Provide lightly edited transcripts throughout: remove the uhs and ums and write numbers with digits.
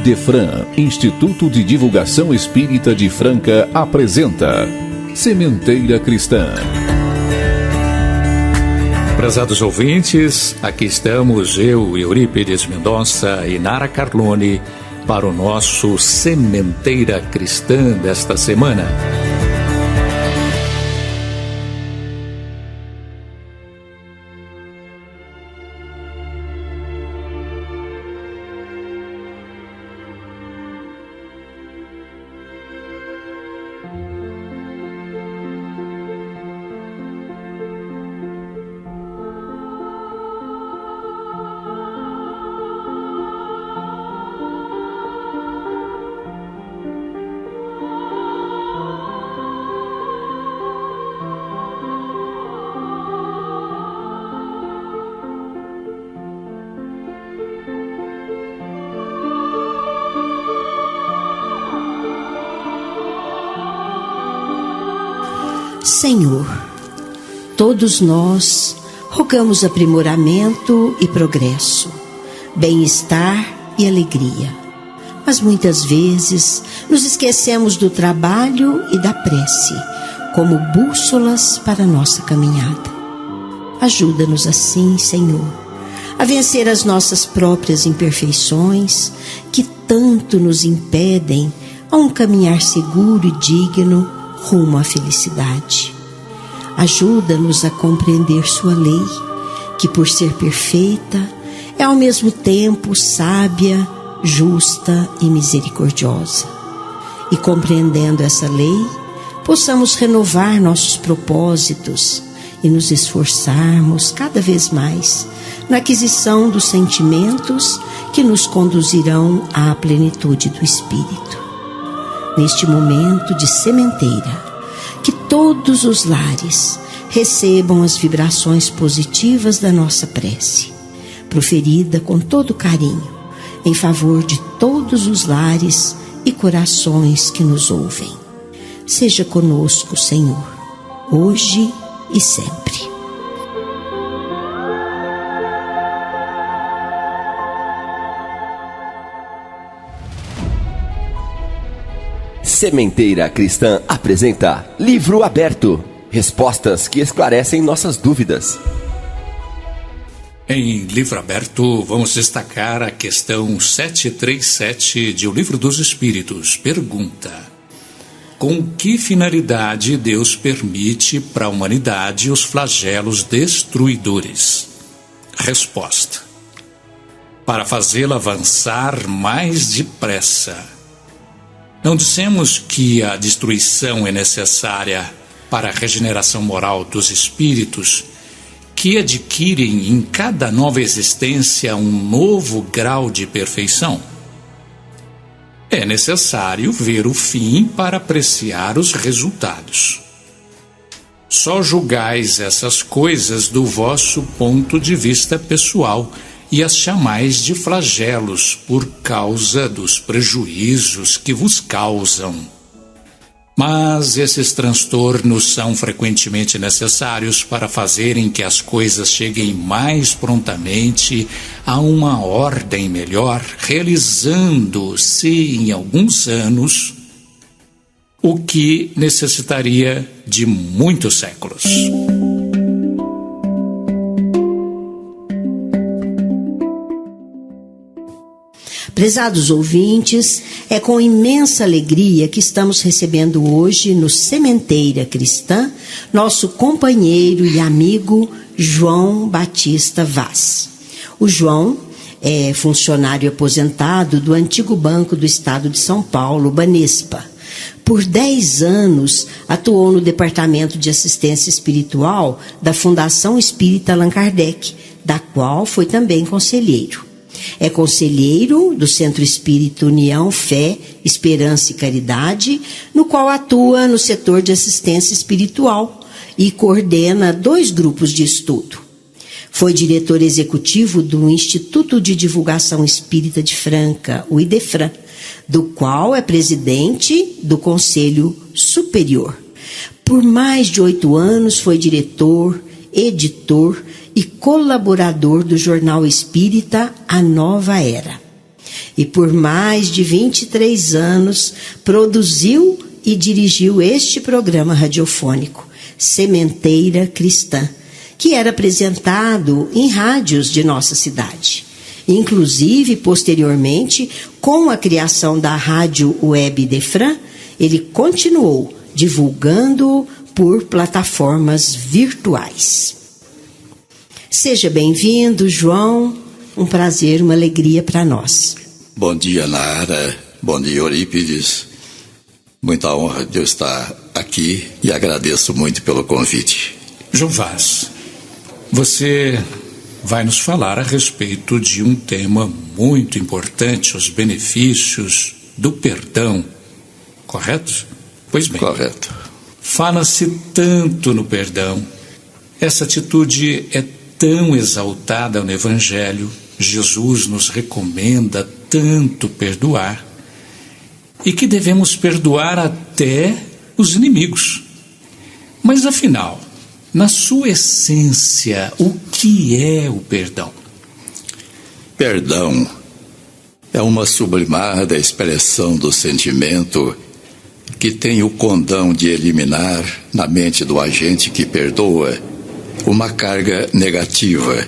IDEFRAN, Instituto de Divulgação Espírita de Franca, apresenta Sementeira Cristã. Prezados ouvintes, aqui estamos eu, Eurípides Mendonça e Nara Carlone para o nosso Sementeira Cristã desta semana. Senhor, todos nós rogamos aprimoramento e progresso, bem-estar e alegria. Mas muitas vezes nos esquecemos do trabalho e da prece como bússolas para a nossa caminhada. Ajuda-nos assim, Senhor, a vencer as nossas próprias imperfeições que tanto nos impedem a um caminhar seguro e digno rumo à felicidade. Ajuda-nos a compreender sua lei, que por ser perfeita, é ao mesmo tempo sábia, justa e misericordiosa. E compreendendo essa lei, possamos renovar nossos propósitos e nos esforçarmos cada vez mais na aquisição dos sentimentos que nos conduzirão à plenitude do Espírito. Neste momento de sementeira, que todos os lares recebam as vibrações positivas da nossa prece, proferida com todo carinho, em favor de todos os lares e corações que nos ouvem. Seja conosco, Senhor, hoje e sempre. Sementeira Cristã apresenta Livro Aberto. Respostas que esclarecem nossas dúvidas. Em Livro Aberto, vamos destacar a questão 737 de O Livro dos Espíritos. Pergunta: com que finalidade Deus permite para a humanidade os flagelos destruidores? Resposta: para fazê-la avançar mais depressa. Não dissemos que a destruição é necessária para a regeneração moral dos espíritos, que adquirem em cada nova existência um novo grau de perfeição? É necessário ver o fim para apreciar os resultados. Só julgais essas coisas do vosso ponto de vista pessoal e as chamais de flagelos por causa dos prejuízos que vos causam. Mas esses transtornos são frequentemente necessários para fazerem que as coisas cheguem mais prontamente a uma ordem melhor, realizando-se em alguns anos o que necessitaria de muitos séculos. Prezados ouvintes, é com imensa alegria que estamos recebendo hoje no Sementeira Cristã nosso companheiro e amigo João Batista Vaz. O João é funcionário aposentado do antigo Banco do Estado de São Paulo, Banespa. Por 10 anos atuou no Departamento de Assistência Espiritual da Fundação Espírita Allan Kardec, da qual foi também conselheiro. É conselheiro do Centro Espírita União, Fé, Esperança e Caridade, no qual atua no setor de assistência espiritual e coordena 2 grupos de estudo. Foi diretor executivo do Instituto de Divulgação Espírita de Franca, o IDEFRAN, do qual é presidente do Conselho Superior. Por mais de 8 anos foi diretor, editor e colaborador do jornal espírita A Nova Era. e por mais de 23 anos produziu e dirigiu este programa radiofônico, Sementeira Cristã, que era apresentado em rádios de nossa cidade. Inclusive, posteriormente, com a criação da Rádio Web Defran, ele continuou divulgando por plataformas virtuais. Seja bem-vindo, João. Um prazer, uma alegria para nós. Bom dia, Nara. Bom dia, Eurípides. Muita honra de eu estar aqui e agradeço muito pelo convite. João Vaz, você vai nos falar a respeito de um tema muito importante, os benefícios do perdão, correto? Pois bem. Correto. Fala-se tanto no perdão. Essa atitude é tão exaltada no Evangelho. Jesus nos recomenda tanto perdoar e que devemos perdoar até os inimigos. Mas afinal, na sua essência, o que é o perdão? Perdão é uma sublimada expressão do sentimento que tem o condão de eliminar na mente do agente que perdoa uma carga negativa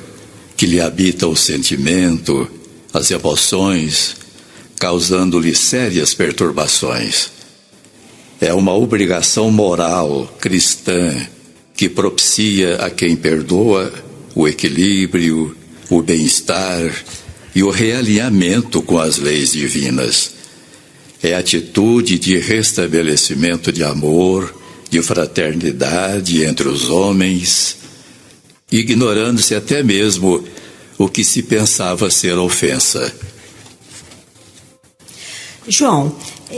que lhe habita o sentimento, as emoções, causando-lhe sérias perturbações. É uma obrigação moral cristã que propicia a quem perdoa o equilíbrio, o bem-estar e o realinhamento com as leis divinas. É atitude de restabelecimento de amor, de fraternidade entre os homens, ignorando-se até mesmo o que se pensava ser ofensa. João,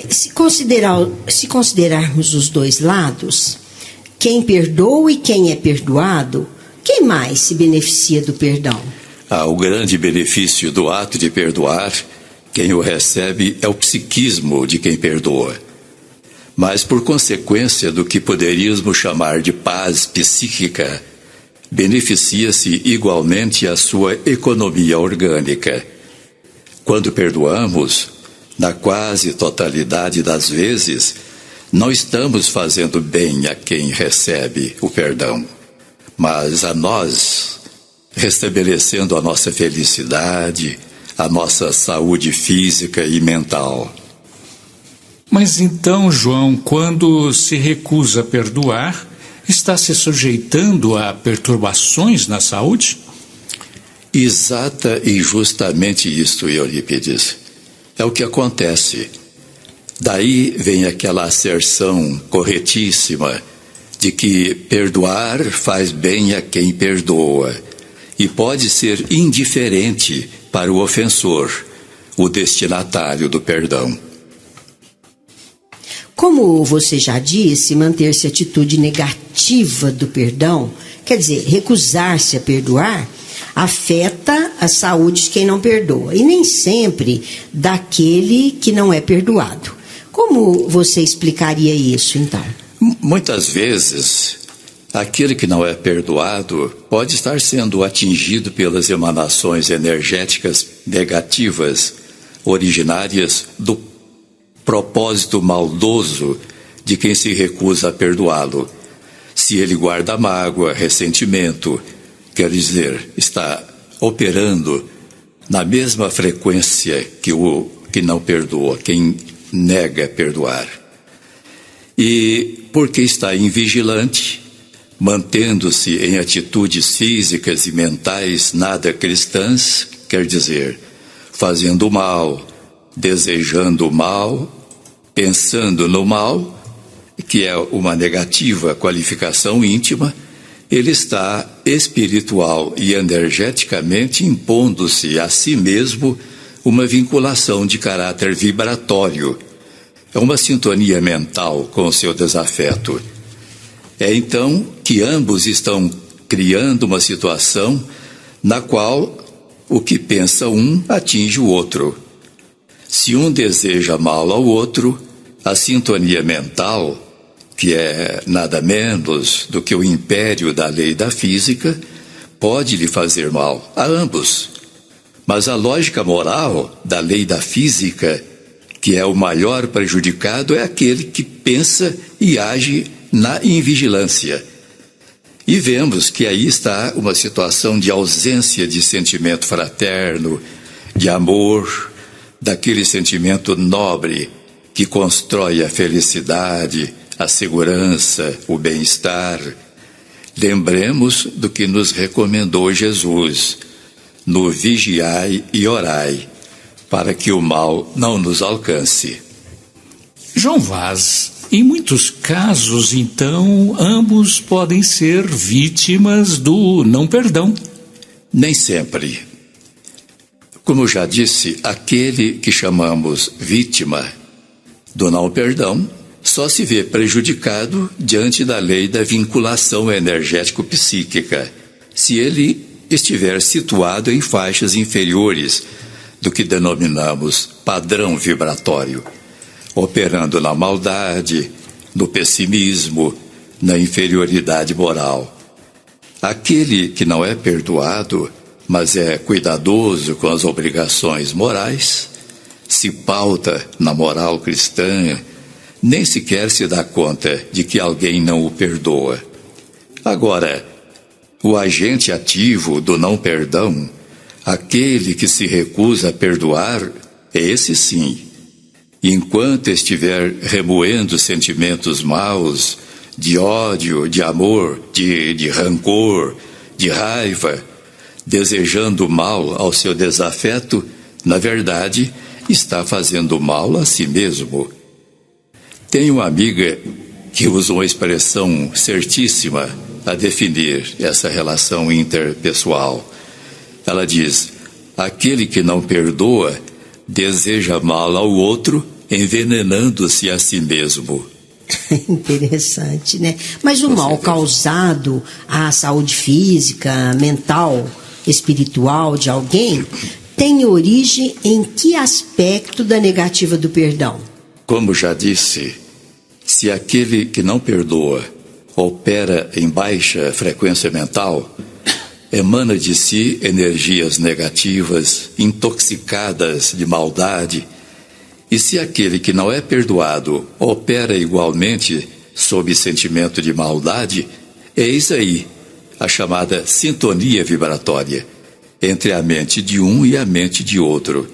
se considerarmos os dois lados, quem perdoa e quem é perdoado, quem mais se beneficia do perdão? O grande benefício do ato de perdoar, quem o recebe é o psiquismo de quem perdoa. Mas por consequência do que poderíamos chamar de paz psíquica, beneficia-se igualmente a sua economia orgânica. Quando perdoamos, na quase totalidade das vezes, não estamos fazendo bem a quem recebe o perdão, mas a nós, restabelecendo a nossa felicidade, a nossa saúde física e mental. Mas então, João, quando se recusa a perdoar, está se sujeitando a perturbações na saúde? Exata e justamente isto, Eurípides. É o que acontece. Daí vem aquela asserção corretíssima de que perdoar faz bem a quem perdoa e pode ser indiferente para o ofensor, o destinatário do perdão. Como você já disse, manter-se atitude negativa do perdão, quer dizer, recusar-se a perdoar, afeta a saúde de quem não perdoa e nem sempre daquele que não é perdoado. Como você explicaria isso, então? Muitas vezes, aquele que não é perdoado pode estar sendo atingido pelas emanações energéticas negativas originárias do propósito maldoso de quem se recusa a perdoá-lo. Se ele guarda mágoa, ressentimento, quer dizer, está operando na mesma frequência que o que não perdoa, quem nega perdoar. E porque está invigilante, mantendo-se em atitudes físicas e mentais nada cristãs, quer dizer, fazendo o mal, desejando o mal, pensando no mal, que é uma negativa qualificação íntima, ele está espiritual e energeticamente impondo-se a si mesmo uma vinculação de caráter vibratório. É uma sintonia mental com o seu desafeto. É então que ambos estão criando uma situação na qual o que pensa um atinge o outro. Se um deseja mal ao outro, a sintonia mental, que é nada menos do que o império da lei da física, pode lhe fazer mal a ambos. Mas a lógica moral da lei da física, que é o maior prejudicado, é aquele que pensa e age na invigilância. E vemos que aí está uma situação de ausência de sentimento fraterno, de amor, daquele sentimento nobre que constrói a felicidade, a segurança, o bem-estar. Lembremos do que nos recomendou Jesus: no vigiai e orai, para que o mal não nos alcance. João Vaz, em muitos casos, então, ambos podem ser vítimas do não perdão. Nem sempre. Como já disse, aquele que chamamos vítima do não perdão só se vê prejudicado diante da lei da vinculação energético-psíquica, se ele estiver situado em faixas inferiores do que denominamos padrão vibratório, operando na maldade, no pessimismo, na inferioridade moral. Aquele que não é perdoado, mas é cuidadoso com as obrigações morais, se pauta na moral cristã, nem sequer se dá conta de que alguém não o perdoa. Agora, o agente ativo do não perdão, aquele que se recusa a perdoar, esse sim, enquanto estiver remoendo sentimentos maus, de ódio, de amor, de rancor, de raiva, desejando mal ao seu desafeto, na verdade, está fazendo mal a si mesmo. Tenho uma amiga que usa uma expressão certíssima a definir essa relação interpessoal. Ela diz: aquele que não perdoa deseja mal ao outro, envenenando-se a si mesmo. Interessante, né? Mas o mal causado à saúde física, mental, espiritual de alguém tem origem em que aspecto da negativa do perdão? Como já disse, se aquele que não perdoa opera em baixa frequência mental, emana de si energias negativas, intoxicadas de maldade. E se aquele que não é perdoado opera igualmente sob sentimento de maldade, eis aí a chamada sintonia vibratória entre a mente de um e a mente de outro.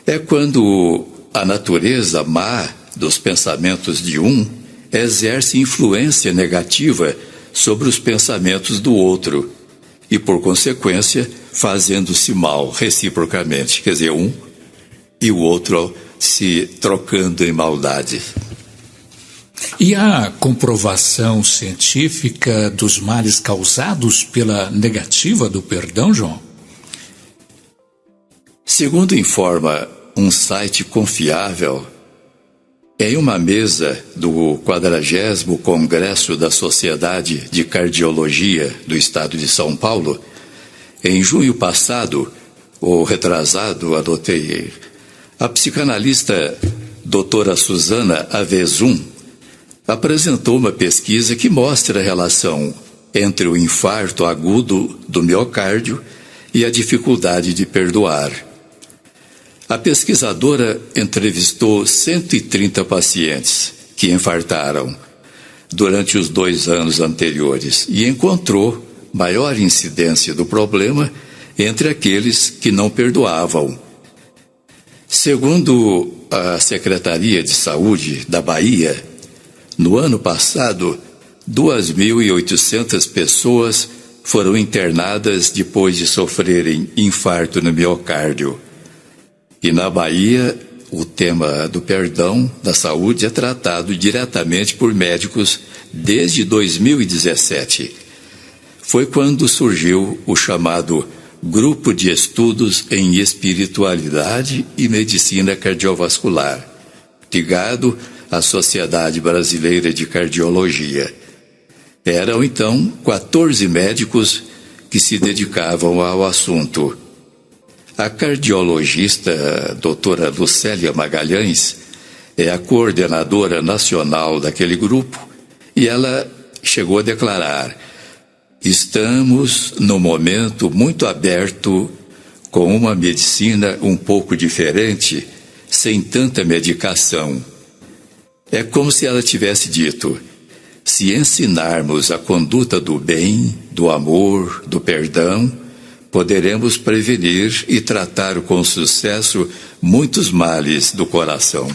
É quando a natureza má dos pensamentos de um exerce influência negativa sobre os pensamentos do outro e, por consequência, fazendo-se mal reciprocamente, quer dizer, um e o outro se trocando em maldade. E a comprovação científica dos males causados pela negativa do perdão, João? Segundo informa um site confiável, em uma mesa do 40º Congresso da Sociedade de Cardiologia do Estado de São Paulo, em junho passado, ou retrasado, adotei, a psicanalista doutora Suzana Avezum apresentou uma pesquisa que mostra a relação entre o infarto agudo do miocárdio e a dificuldade de perdoar. A pesquisadora entrevistou 130 pacientes que infartaram durante os 2 anos anteriores e encontrou maior incidência do problema entre aqueles que não perdoavam. Segundo a Secretaria de Saúde da Bahia, no ano passado, 2.800 pessoas foram internadas depois de sofrerem infarto no miocárdio. E na Bahia, o tema do perdão da saúde é tratado diretamente por médicos desde 2017. Foi quando surgiu o chamado Grupo de Estudos em Espiritualidade e Medicina Cardiovascular, ligado à Sociedade Brasileira de Cardiologia. Eram, então, 14 médicos que se dedicavam ao assunto. A cardiologista doutora Lucélia Magalhães é a coordenadora nacional daquele grupo e ela chegou a declarar: estamos num momento muito aberto com uma medicina um pouco diferente, sem tanta medicação. É como se ela tivesse dito: se ensinarmos a conduta do bem, do amor, do perdão, poderemos prevenir e tratar com sucesso muitos males do coração.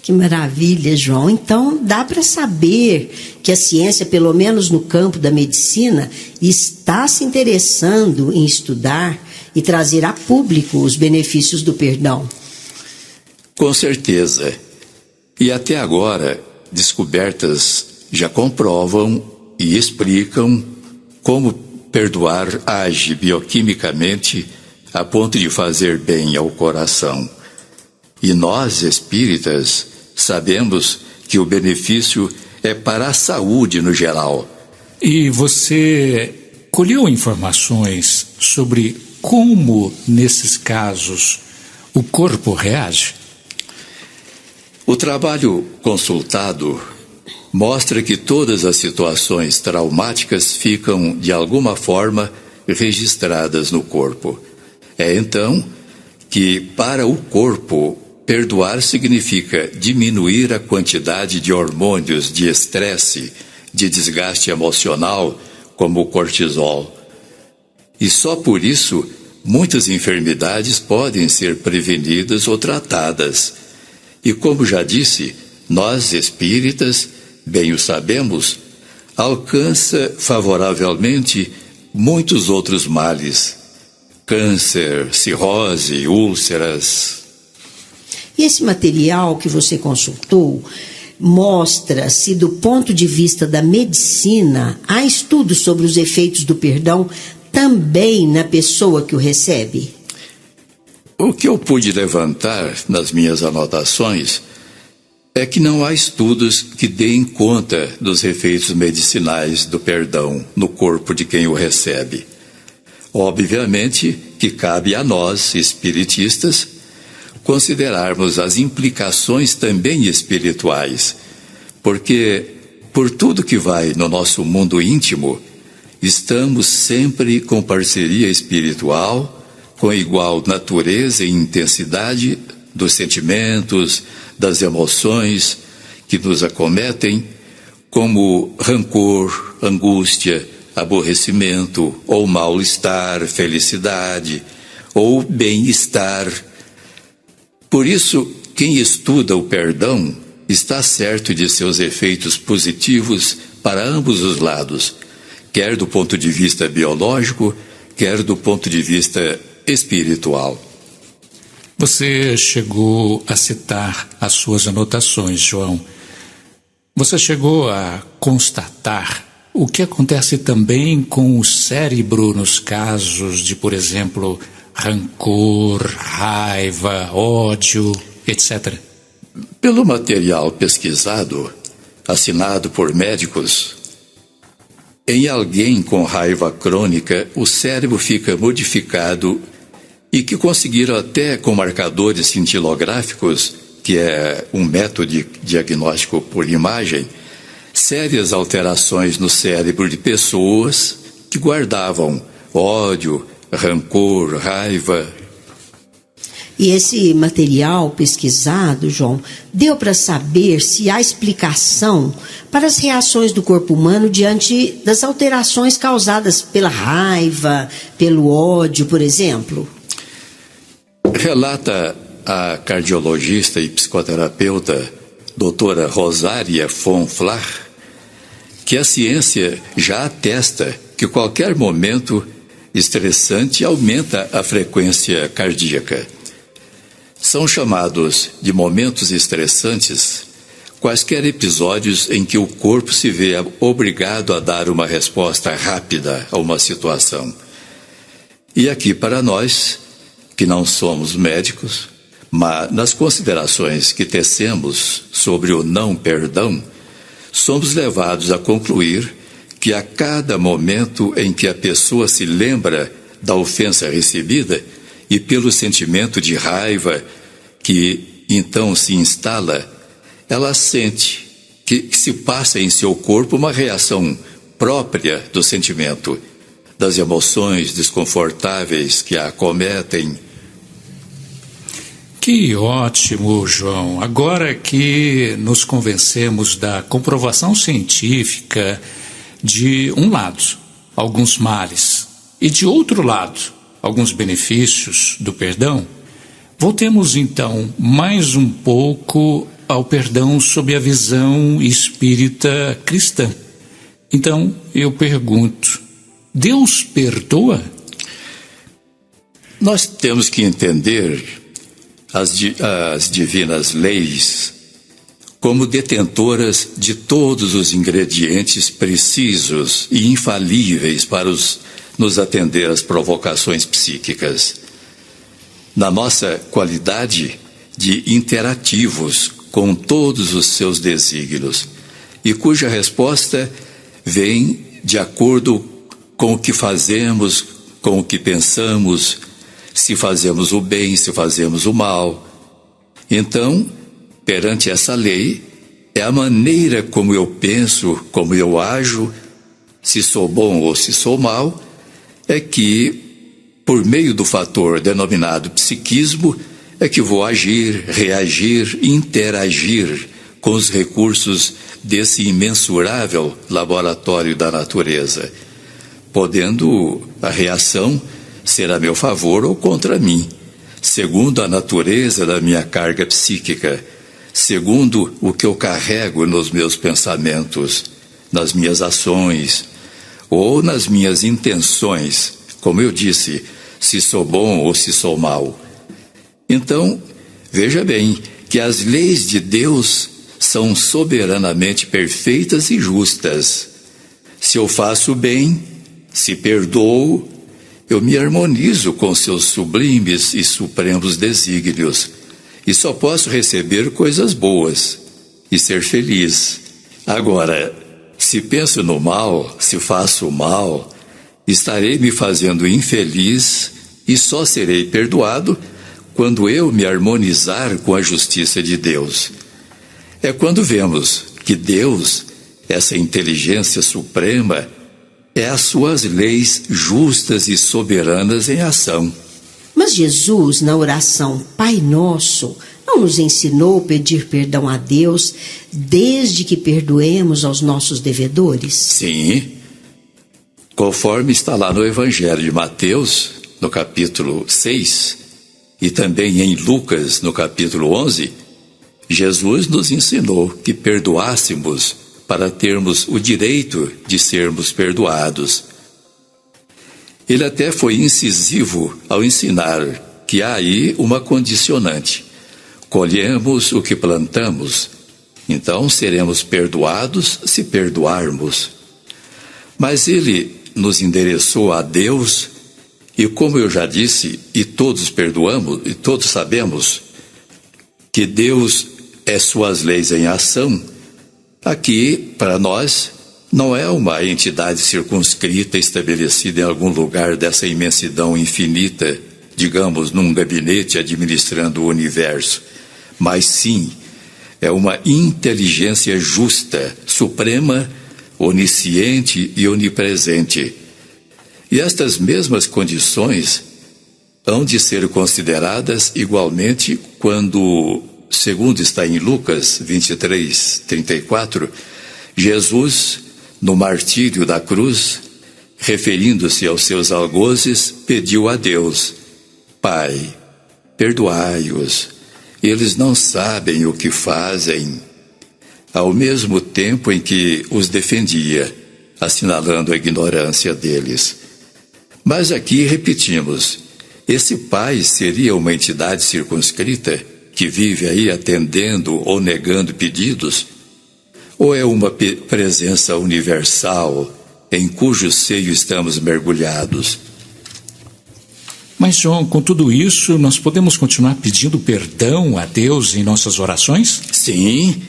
Que maravilha, João. Então, dá para saber que a ciência, pelo menos no campo da medicina, está se interessando em estudar e trazer a público os benefícios do perdão. Com certeza. E até agora, descobertas já comprovam e explicam como perdoar age bioquimicamente a ponto de fazer bem ao coração. E nós, espíritas, sabemos que o benefício é para a saúde no geral. E você colheu informações sobre como, nesses casos, o corpo reage? O trabalho consultado mostra que todas as situações traumáticas ficam, de alguma forma, registradas no corpo. É então que, para o corpo, perdoar significa diminuir a quantidade de hormônios de estresse, de desgaste emocional, como o cortisol. E só por isso, muitas enfermidades podem ser prevenidas ou tratadas. E como já disse, nós espíritas, bem o sabemos, alcança favoravelmente muitos outros males: câncer, cirrose, úlceras. E esse material que você consultou mostra se, do ponto de vista da medicina, há estudos sobre os efeitos do perdão também na pessoa que o recebe? O que eu pude levantar nas minhas anotações é que não há estudos que deem conta dos efeitos medicinais do perdão no corpo de quem o recebe. Obviamente que cabe a nós, espiritistas, considerarmos as implicações também espirituais, porque por tudo que vai no nosso mundo íntimo, estamos sempre com parceria espiritual, com igual natureza e intensidade dos sentimentos, das emoções que nos acometem, como rancor, angústia, aborrecimento, ou mal-estar, felicidade, ou bem-estar. Por isso, quem estuda o perdão está certo de seus efeitos positivos para ambos os lados, quer do ponto de vista biológico, quer do ponto de vista espiritual. Você chegou a citar as suas anotações, João. Você chegou a constatar o que acontece também com o cérebro nos casos de, por exemplo, rancor, raiva, ódio, etc. Pelo material pesquisado, assinado por médicos, em alguém com raiva crônica, o cérebro fica modificado e que conseguiram até com marcadores cintilográficos, que é um método de diagnóstico por imagem, sérias alterações no cérebro de pessoas que guardavam ódio, rancor, raiva. E esse material pesquisado, João, deu para saber se há explicação para as reações do corpo humano diante das alterações causadas pela raiva, pelo ódio, por exemplo? Relata a cardiologista e psicoterapeuta doutora Rosária von Flach que a ciência já atesta que qualquer momento estressante aumenta a frequência cardíaca. São chamados de momentos estressantes quaisquer episódios em que o corpo se vê obrigado a dar uma resposta rápida a uma situação. E aqui para nós, que não somos médicos, mas nas considerações que tecemos sobre o não perdão, somos levados a concluir que a cada momento em que a pessoa se lembra da ofensa recebida e pelo sentimento de raiva que então se instala, ela sente que se passa em seu corpo uma reação própria do sentimento, das emoções desconfortáveis que a acometem. Que ótimo, João. Agora que nos convencemos da comprovação científica de um lado, alguns males, e de outro lado, alguns benefícios do perdão, voltemos então mais um pouco ao perdão sob a visão espírita cristã. Então eu pergunto, Deus perdoa? Nós temos que entender as divinas leis como detentoras de todos os ingredientes precisos e infalíveis para nos atender às provocações psíquicas. Na nossa qualidade de interativos com todos os seus desígnios, e cuja resposta vem de acordo com o que fazemos, com o que pensamos, se fazemos o bem, se fazemos o mal. Então, perante essa lei, é a maneira como eu penso, como eu ajo, se sou bom ou se sou mal, é que, por meio do fator denominado psiquismo, é que vou agir, reagir, interagir com os recursos desse imensurável laboratório da natureza, podendo a reação ser a meu favor ou contra mim, segundo a natureza da minha carga psíquica, segundo o que eu carrego nos meus pensamentos, nas minhas ações ou nas minhas intenções, como eu disse, se sou bom ou se sou mau. Então, veja bem que as leis de Deus são soberanamente perfeitas e justas. Se eu faço bem, se perdoo, eu me harmonizo com seus sublimes e supremos desígnios, e só posso receber coisas boas e ser feliz. Agora, se penso no mal, se faço o mal, estarei me fazendo infeliz e só serei perdoado quando eu me harmonizar com a justiça de Deus. É quando vemos que Deus, essa inteligência suprema, é as suas leis justas e soberanas em ação. Mas Jesus, na oração Pai Nosso, não nos ensinou a pedir perdão a Deus desde que perdoemos aos nossos devedores? Sim, conforme está lá no Evangelho de Mateus, no capítulo 6, e também em Lucas, no capítulo 11, Jesus nos ensinou que perdoássemos para termos o direito de sermos perdoados. Ele até foi incisivo ao ensinar que há aí uma condicionante. Colhemos o que plantamos, então seremos perdoados se perdoarmos. Mas ele nos endereçou a Deus, e como eu já disse, e todos perdoamos, e todos sabemos que Deus é suas leis em ação. Aqui, para nós, não é uma entidade circunscrita estabelecida em algum lugar dessa imensidão infinita, digamos, num gabinete administrando o universo, mas sim, é uma inteligência justa, suprema, onisciente e onipresente. E estas mesmas condições hão de ser consideradas igualmente quando, segundo está em Lucas 23:34, Jesus, no martírio da cruz, referindo-se aos seus algozes, pediu a Deus: Pai, perdoai-os, eles não sabem o que fazem. Ao mesmo tempo em que os defendia, assinalando a ignorância deles. Mas aqui repetimos, esse Pai seria uma entidade circunscrita que vive aí atendendo ou negando pedidos? Ou é uma presença universal em cujo seio estamos mergulhados? Mas, João, com tudo isso, nós podemos continuar pedindo perdão a Deus em nossas orações? Sim,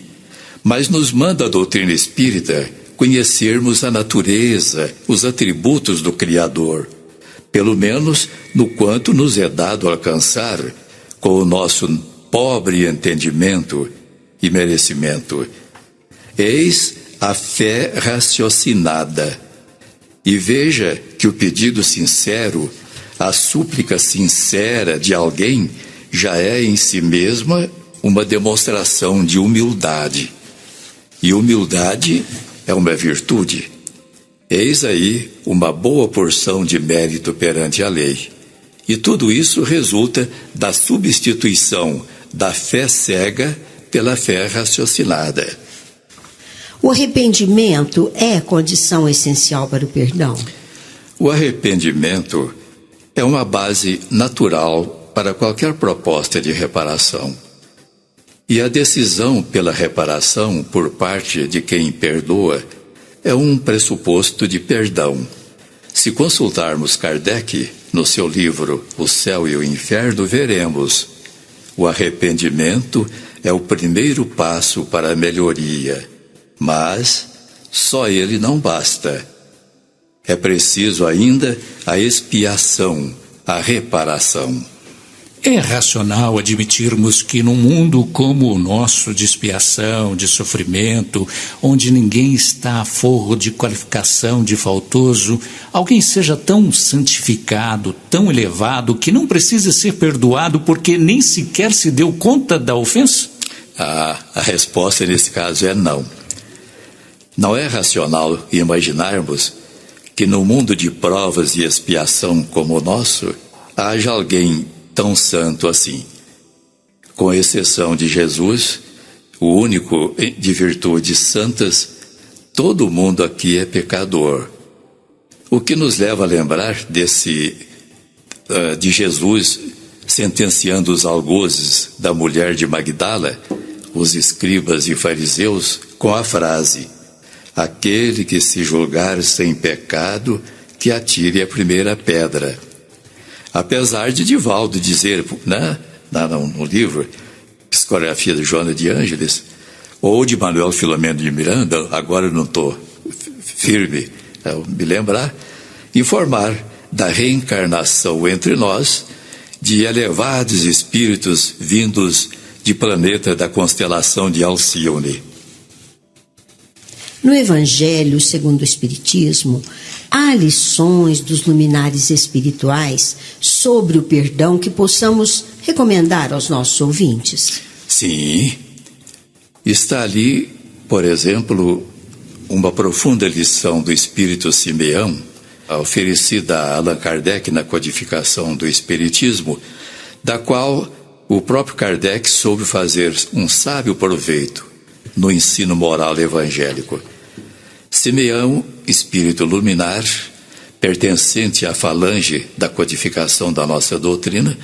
mas nos manda a doutrina espírita conhecermos a natureza, os atributos do Criador, pelo menos no quanto nos é dado alcançar com o nosso pobre entendimento e merecimento. Eis a fé raciocinada. E veja que o pedido sincero, a súplica sincera de alguém, já é em si mesma uma demonstração de humildade. E humildade é uma virtude. Eis aí uma boa porção de mérito perante a lei. E tudo isso resulta da substituição da fé cega pela fé raciocinada. O arrependimento é condição essencial para o perdão? O arrependimento é uma base natural para qualquer proposta de reparação. E a decisão pela reparação por parte de quem perdoa é um pressuposto de perdão. Se consultarmos Kardec, no seu livro O Céu e o Inferno, veremos: o arrependimento é o primeiro passo para a melhoria, mas só ele não basta. É preciso ainda a expiação, a reparação. É racional admitirmos que num mundo como o nosso, de expiação, de sofrimento, onde ninguém está a forro de qualificação de faltoso, alguém seja tão santificado, tão elevado, que não precisa ser perdoado porque nem sequer se deu conta da ofensa? A resposta nesse caso é não. Não é racional imaginarmos que no mundo de provas e expiação como o nosso, haja alguém tão santo assim. Com exceção de Jesus, o único de virtudes santas, todo mundo aqui é pecador. O que nos leva a lembrar de Jesus sentenciando os algozes da mulher de Magdala, os escribas e fariseus, com a frase: aquele que se julgar sem pecado, que atire a primeira pedra. Apesar de Divaldo dizer, né, no livro Psicografia de Joana de Ângeles, ou de Manuel Filomeno de Miranda, agora eu não estou firme a me lembrar, informar da reencarnação entre nós de elevados espíritos vindos de planeta da constelação de Alcione. No Evangelho segundo o Espiritismo, há lições dos luminares espirituais sobre o perdão que possamos recomendar aos nossos ouvintes? Sim. Está ali, por exemplo, uma profunda lição do Espírito Simeão, oferecida a Allan Kardec na codificação do Espiritismo, da qual o próprio Kardec soube fazer um sábio proveito no ensino moral evangélico. Simeão, espírito luminar, pertencente à falange da codificação da nossa doutrina,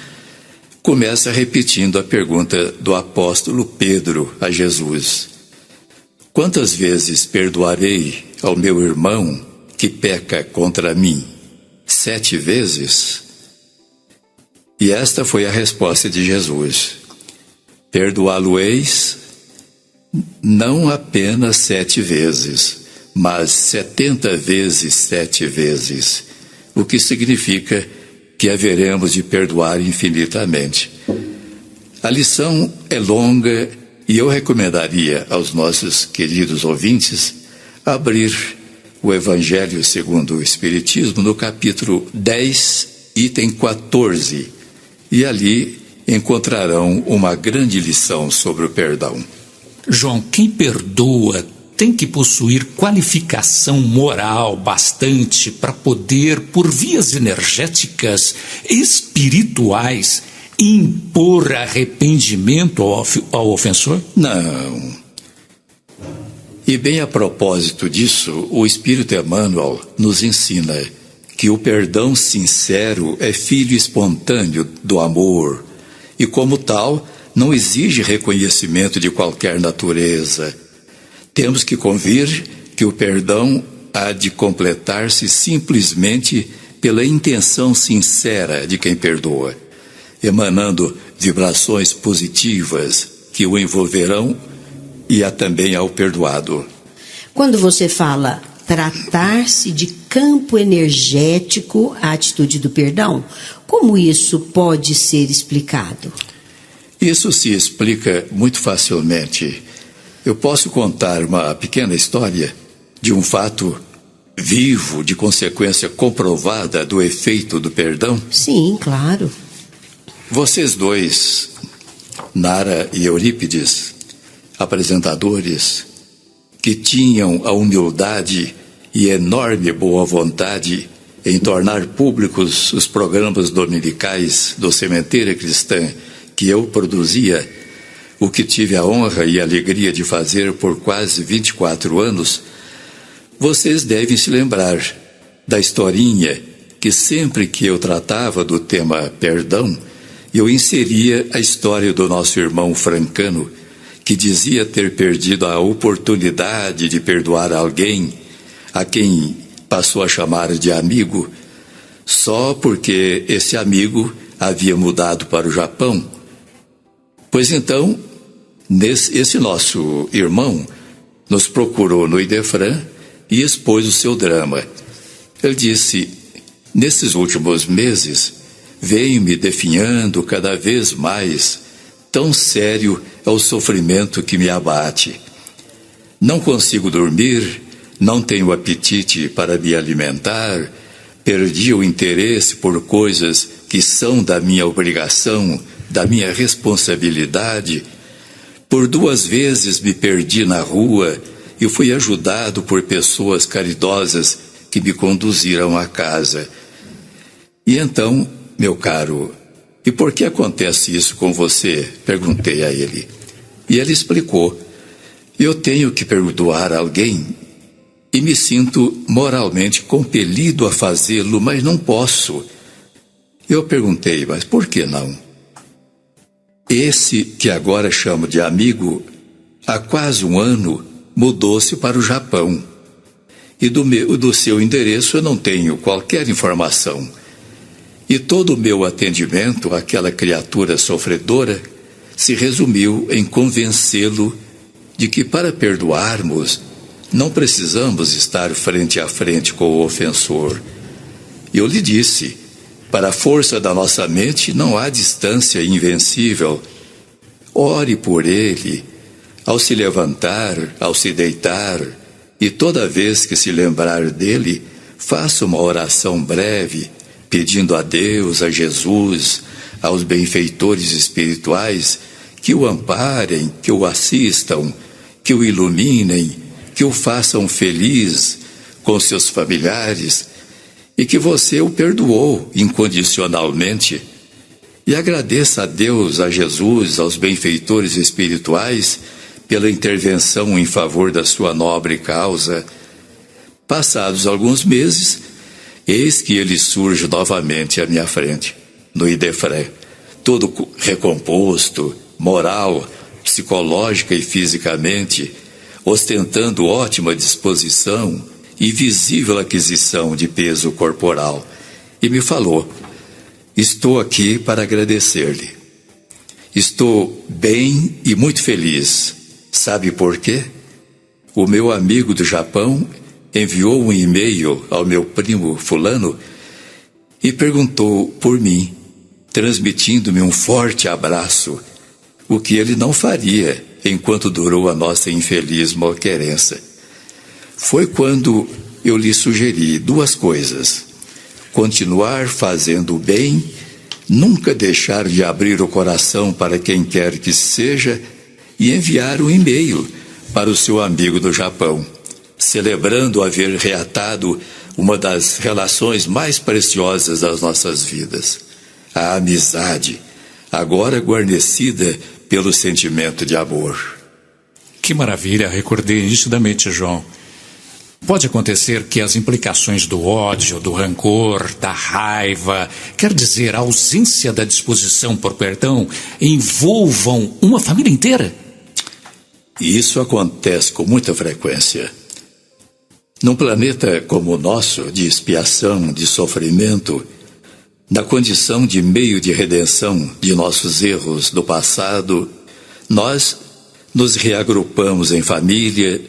começa repetindo a pergunta do apóstolo Pedro a Jesus: quantas vezes perdoarei ao meu irmão que peca contra mim? 7 vezes? E esta foi a resposta de Jesus: perdoá-lo-eis não apenas 7 vezes, mas 70 vezes 7 vezes, o que significa que haveremos de perdoar infinitamente. A lição é longa e eu recomendaria aos nossos queridos ouvintes abrir o Evangelho segundo o Espiritismo no capítulo 10, item 14, e ali encontrarão uma grande lição sobre o perdão. João, quem perdoa tem que possuir qualificação moral bastante para poder, por vias energéticas, espirituais, impor arrependimento ao ofensor? Não. E bem a propósito disso, o Espírito Emmanuel nos ensina que o perdão sincero é filho espontâneo do amor e, como tal, não exige reconhecimento de qualquer natureza. Temos que convir que o perdão há de completar-se simplesmente pela intenção sincera de quem perdoa, emanando vibrações positivas que o envolverão e há também ao perdoado. Quando você fala tratar-se de campo energético, a atitude do perdão, como isso pode ser explicado? Isso se explica muito facilmente. Eu posso contar uma pequena história de um fato vivo de consequência comprovada do efeito do perdão? Sim, claro. Vocês dois, Nara e Eurípides, apresentadores, que tinham a humildade e enorme boa vontade em tornar públicos os programas dominicais do Sementeira Cristã que eu produzia, o que tive a honra e a alegria de fazer por quase 24 anos, vocês devem se lembrar da historinha que sempre que eu tratava do tema perdão, eu inseria a história do nosso irmão Francano, que dizia ter perdido a oportunidade de perdoar alguém a quem passou a chamar de amigo, só porque esse amigo havia mudado para o Japão. Pois então, esse nosso irmão nos procurou no Idefran e expôs o seu drama. Ele disse: nesses últimos meses, venho me definhando cada vez mais, tão sério é o sofrimento que me abate. Não consigo dormir, não tenho apetite para me alimentar, perdi o interesse por coisas que são da minha obrigação, da minha responsabilidade. Por 2 vezes me perdi na rua e fui ajudado por pessoas caridosas que me conduziram à casa. E então, meu caro, e por que acontece isso com você? Perguntei a ele. E ele explicou: eu tenho que perdoar alguém e me sinto moralmente compelido a fazê-lo, mas não posso. Eu perguntei: mas por que não? Esse que agora chamo de amigo, há quase 1 ano, mudou-se para o Japão. E do seu endereço eu não tenho qualquer informação. E todo o meu atendimento àquela criatura sofredora se resumiu em convencê-lo de que para perdoarmos não precisamos estar frente a frente com o ofensor. E eu lhe disse: para a força da nossa mente não há distância invencível. Ore por ele, ao se levantar, ao se deitar, e toda vez que se lembrar dele, faça uma oração breve, pedindo a Deus, a Jesus, aos benfeitores espirituais, que o amparem, que o assistam, que o iluminem, que o façam feliz com seus familiares, e que você o perdoou incondicionalmente. E agradeça a Deus, a Jesus, aos benfeitores espirituais, pela intervenção em favor da sua nobre causa. Passados alguns meses, eis que ele surge novamente à minha frente, no Idefran, todo recomposto, moral, psicológica e fisicamente, ostentando ótima disposição e visível aquisição de peso corporal, e me falou: estou aqui para agradecer-lhe. Estou bem e muito feliz. Sabe por quê? O meu amigo do Japão enviou um e-mail ao meu primo fulano e perguntou por mim, transmitindo-me um forte abraço, o que ele não faria enquanto durou a nossa infeliz malquerença. Foi quando eu lhe sugeri 2 coisas: continuar fazendo o bem, nunca deixar de abrir o coração para quem quer que seja, e enviar um e-mail para o seu amigo do Japão, celebrando haver reatado uma das relações mais preciosas das nossas vidas, a amizade, agora guarnecida pelo sentimento de amor. Que maravilha, recordei nitidamente, João. Pode acontecer que as implicações do ódio, do rancor, da raiva, quer dizer, a ausência da disposição por perdão, envolvam uma família inteira? E isso acontece com muita frequência. Num planeta como o nosso, de expiação, de sofrimento, na condição de meio de redenção de nossos erros do passado, nós nos reagrupamos em família,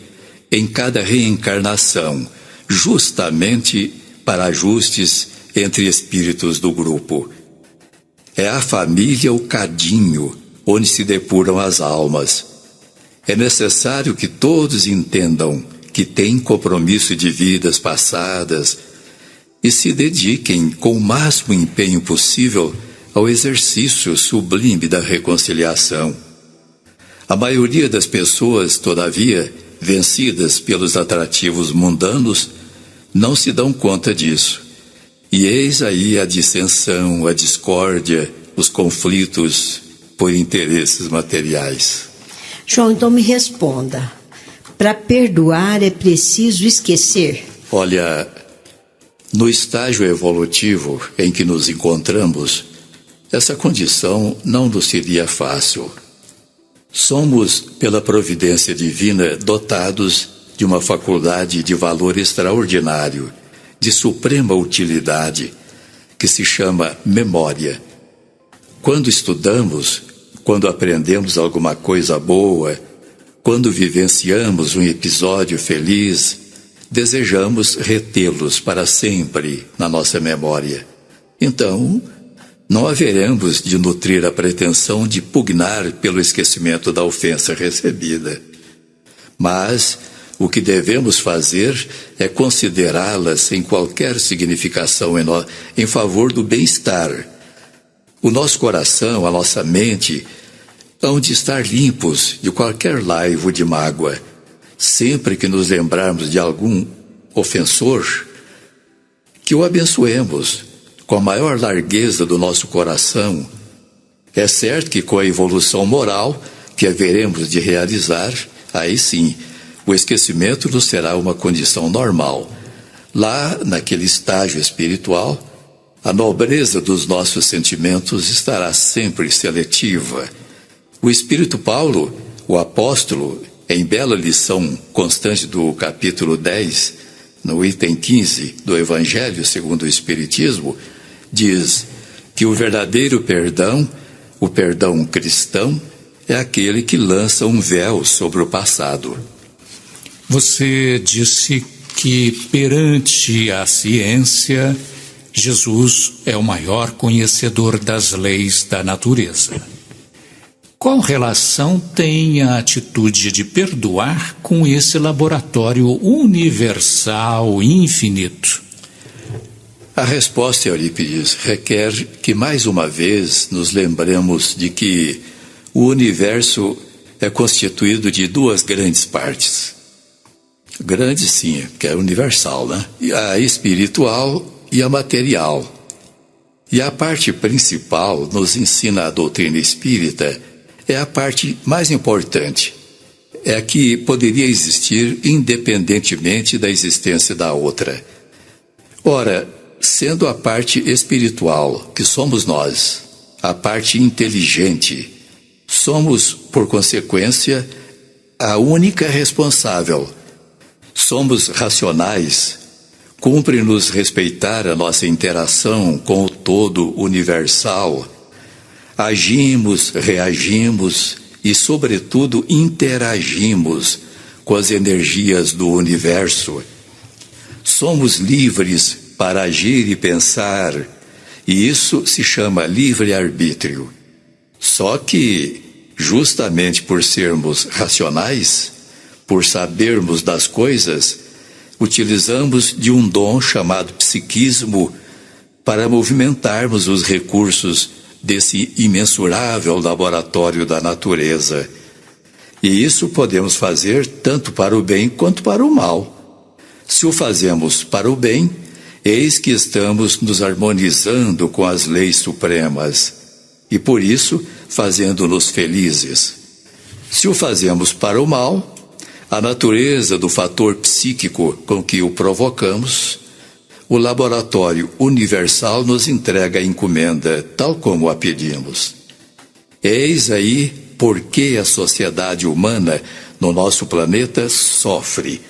em cada reencarnação, justamente para ajustes entre espíritos do grupo. É a família o cadinho onde se depuram as almas. É necessário que todos entendam que têm compromisso de vidas passadas e se dediquem com o máximo empenho possível ao exercício sublime da reconciliação. A maioria das pessoas, todavia, vencidas pelos atrativos mundanos, não se dão conta disso. E eis aí a dissensão, a discórdia, os conflitos por interesses materiais. João, então me responda. Para perdoar é preciso esquecer? Olha, no estágio evolutivo em que nos encontramos, essa condição não nos seria fácil. Somos, pela providência divina, dotados de uma faculdade de valor extraordinário, de suprema utilidade, que se chama memória. Quando estudamos, quando aprendemos alguma coisa boa, quando vivenciamos um episódio feliz, desejamos retê-los para sempre na nossa memória. Então, não haveremos de nutrir a pretensão de pugnar pelo esquecimento da ofensa recebida. Mas o que devemos fazer é considerá-las sem qualquer significação em favor do bem-estar. O nosso coração, a nossa mente, hão de estar limpos de qualquer laivo de mágoa. Sempre que nos lembrarmos de algum ofensor, que o abençoemos com a maior largueza do nosso coração. É certo que com a evolução moral que haveremos de realizar, aí sim, o esquecimento nos será uma condição normal. Lá, naquele estágio espiritual, a nobreza dos nossos sentimentos estará sempre seletiva. O Espírito Paulo, o apóstolo, em bela lição constante do capítulo 10, no item 15 do Evangelho segundo o Espiritismo, diz que o verdadeiro perdão, o perdão cristão, é aquele que lança um véu sobre o passado. Você disse que perante a ciência, Jesus é o maior conhecedor das leis da natureza. Qual relação tem a atitude de perdoar com esse laboratório universal e infinito? A resposta, Eurípides, requer que mais uma vez nos lembremos de que o universo é constituído de duas grandes partes. Grande sim, que é universal, né? A espiritual e a material. E a parte principal, nos ensina a doutrina espírita, é a parte mais importante. É a que poderia existir independentemente da existência da outra. Ora, sendo a parte espiritual, que somos nós, a parte inteligente, somos, por consequência, a única responsável. Somos racionais, cumpre-nos respeitar a nossa interação com o todo universal. Agimos, reagimos e, sobretudo, interagimos com as energias do universo. Somos livres para agir e pensar, e isso se chama livre-arbítrio. Só que, justamente por sermos racionais, por sabermos das coisas, utilizamos de um dom chamado psiquismo para movimentarmos os recursos desse imensurável laboratório da natureza. E isso podemos fazer tanto para o bem quanto para o mal. Se o fazemos para o bem, eis que estamos nos harmonizando com as leis supremas e, por isso, fazendo-nos felizes. Se o fazemos para o mal, a natureza do fator psíquico com que o provocamos, o laboratório universal nos entrega a encomenda, tal como a pedimos. Eis aí por que a sociedade humana no nosso planeta sofre.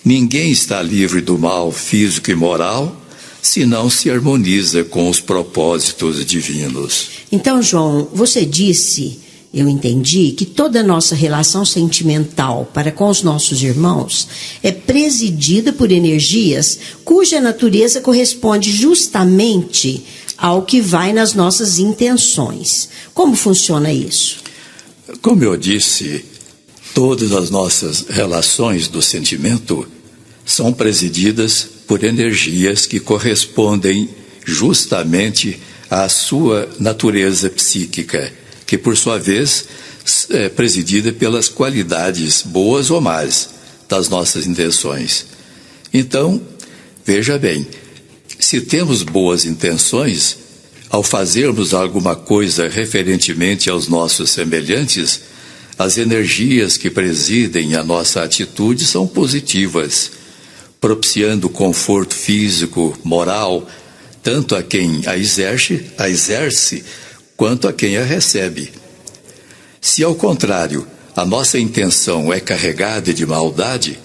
Ninguém está livre do mal físico e moral se não se harmoniza com os propósitos divinos. Então, João, você disse, eu entendi, que toda a nossa relação sentimental para com os nossos irmãos é presidida por energias cuja natureza corresponde justamente ao que vai nas nossas intenções. Como funciona isso? Como eu disse, Todas as nossas relações do sentimento são presididas por energias que correspondem justamente à sua natureza psíquica, que por sua vez é presidida pelas qualidades boas ou más das nossas intenções. Então, veja bem, se temos boas intenções, ao fazermos alguma coisa referentemente aos nossos semelhantes, as energias que presidem a nossa atitude são positivas, propiciando conforto físico, moral, tanto a quem a exerce, quanto a quem a recebe. Se, ao contrário, a nossa intenção é carregada de maldade,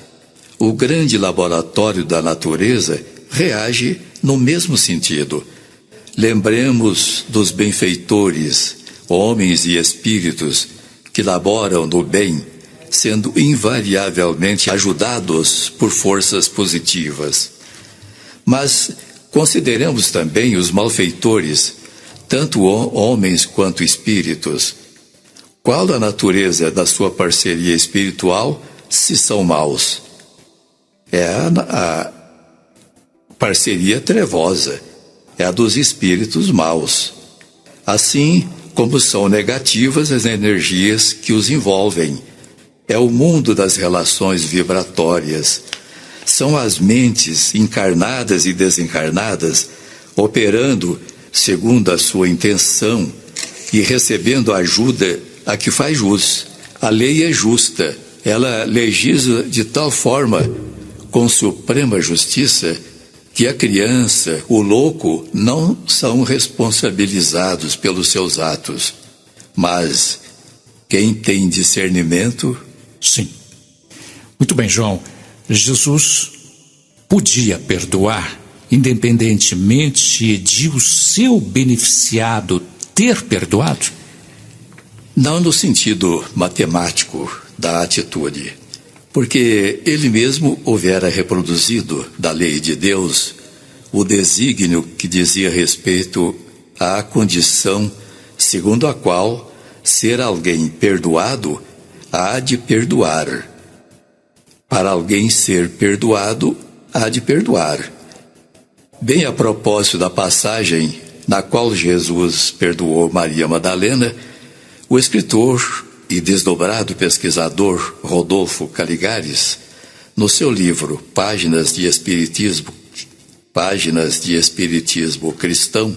o grande laboratório da natureza reage no mesmo sentido. Lembremos dos benfeitores, homens e espíritos que laboram no bem, sendo invariavelmente ajudados por forças positivas. Mas consideremos também os malfeitores, tanto homens quanto espíritos. Qual a natureza da sua parceria espiritual, se são maus? É a parceria trevosa, é a dos espíritos maus. Assim como são negativas as energias que os envolvem. É o mundo das relações vibratórias. São as mentes encarnadas e desencarnadas operando segundo a sua intenção e recebendo ajuda a que faz jus. A lei é justa, ela legisla de tal forma, com suprema justiça, que a criança, o louco, não são responsabilizados pelos seus atos. Mas quem tem discernimento... Sim. Muito bem, João. Jesus podia perdoar, independentemente de o seu beneficiado ter perdoado? Não no sentido matemático da atitude, porque ele mesmo houvera reproduzido da lei de Deus o desígnio que dizia respeito à condição segundo a qual ser alguém perdoado há de perdoar. Para alguém ser perdoado, há de perdoar. Bem a propósito da passagem na qual Jesus perdoou Maria Madalena, o escritor e desdobrado pesquisador Rodolfo Caligares, no seu livro Páginas de Espiritismo Cristão,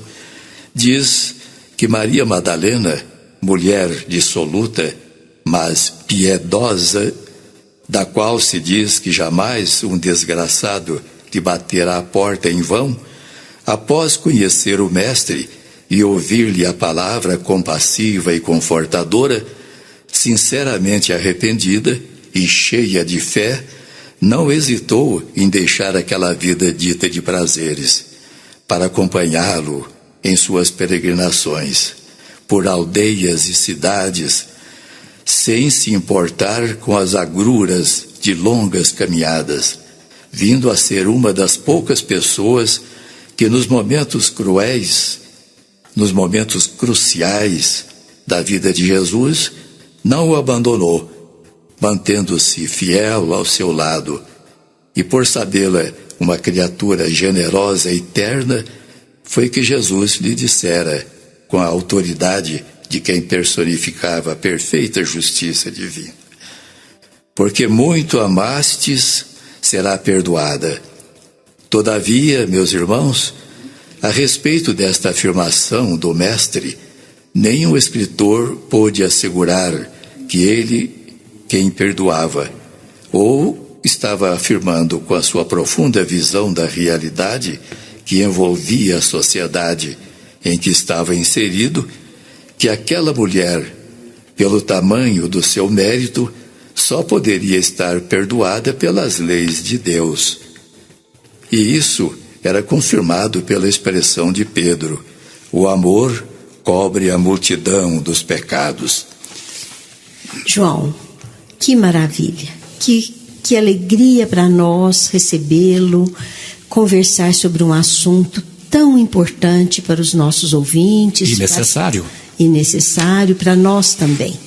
diz que Maria Madalena, mulher dissoluta, mas piedosa, da qual se diz que jamais um desgraçado lhe baterá a porta em vão, após conhecer o Mestre e ouvir-lhe a palavra compassiva e confortadora, sinceramente arrependida e cheia de fé, não hesitou em deixar aquela vida dita de prazeres, para acompanhá-lo em suas peregrinações, por aldeias e cidades, sem se importar com as agruras de longas caminhadas, vindo a ser uma das poucas pessoas que nos momentos cruéis, nos momentos cruciais da vida de Jesus, não o abandonou, mantendo-se fiel ao seu lado. E por sabê-la uma criatura generosa e terna, foi que Jesus lhe dissera, com a autoridade de quem personificava a perfeita justiça divina: porque muito amastes, será perdoada. Todavia, meus irmãos, a respeito desta afirmação do Mestre, nenhum escritor pôde assegurar que ele quem perdoava, ou estava afirmando com a sua profunda visão da realidade que envolvia a sociedade em que estava inserido, que aquela mulher, pelo tamanho do seu mérito, só poderia estar perdoada pelas leis de Deus. E isso era confirmado pela expressão de Pedro: o amor cobre a multidão dos pecados. João, que maravilha, que alegria para nós recebê-lo, conversar sobre um assunto tão importante para os nossos ouvintes. E necessário. E necessário para nós também.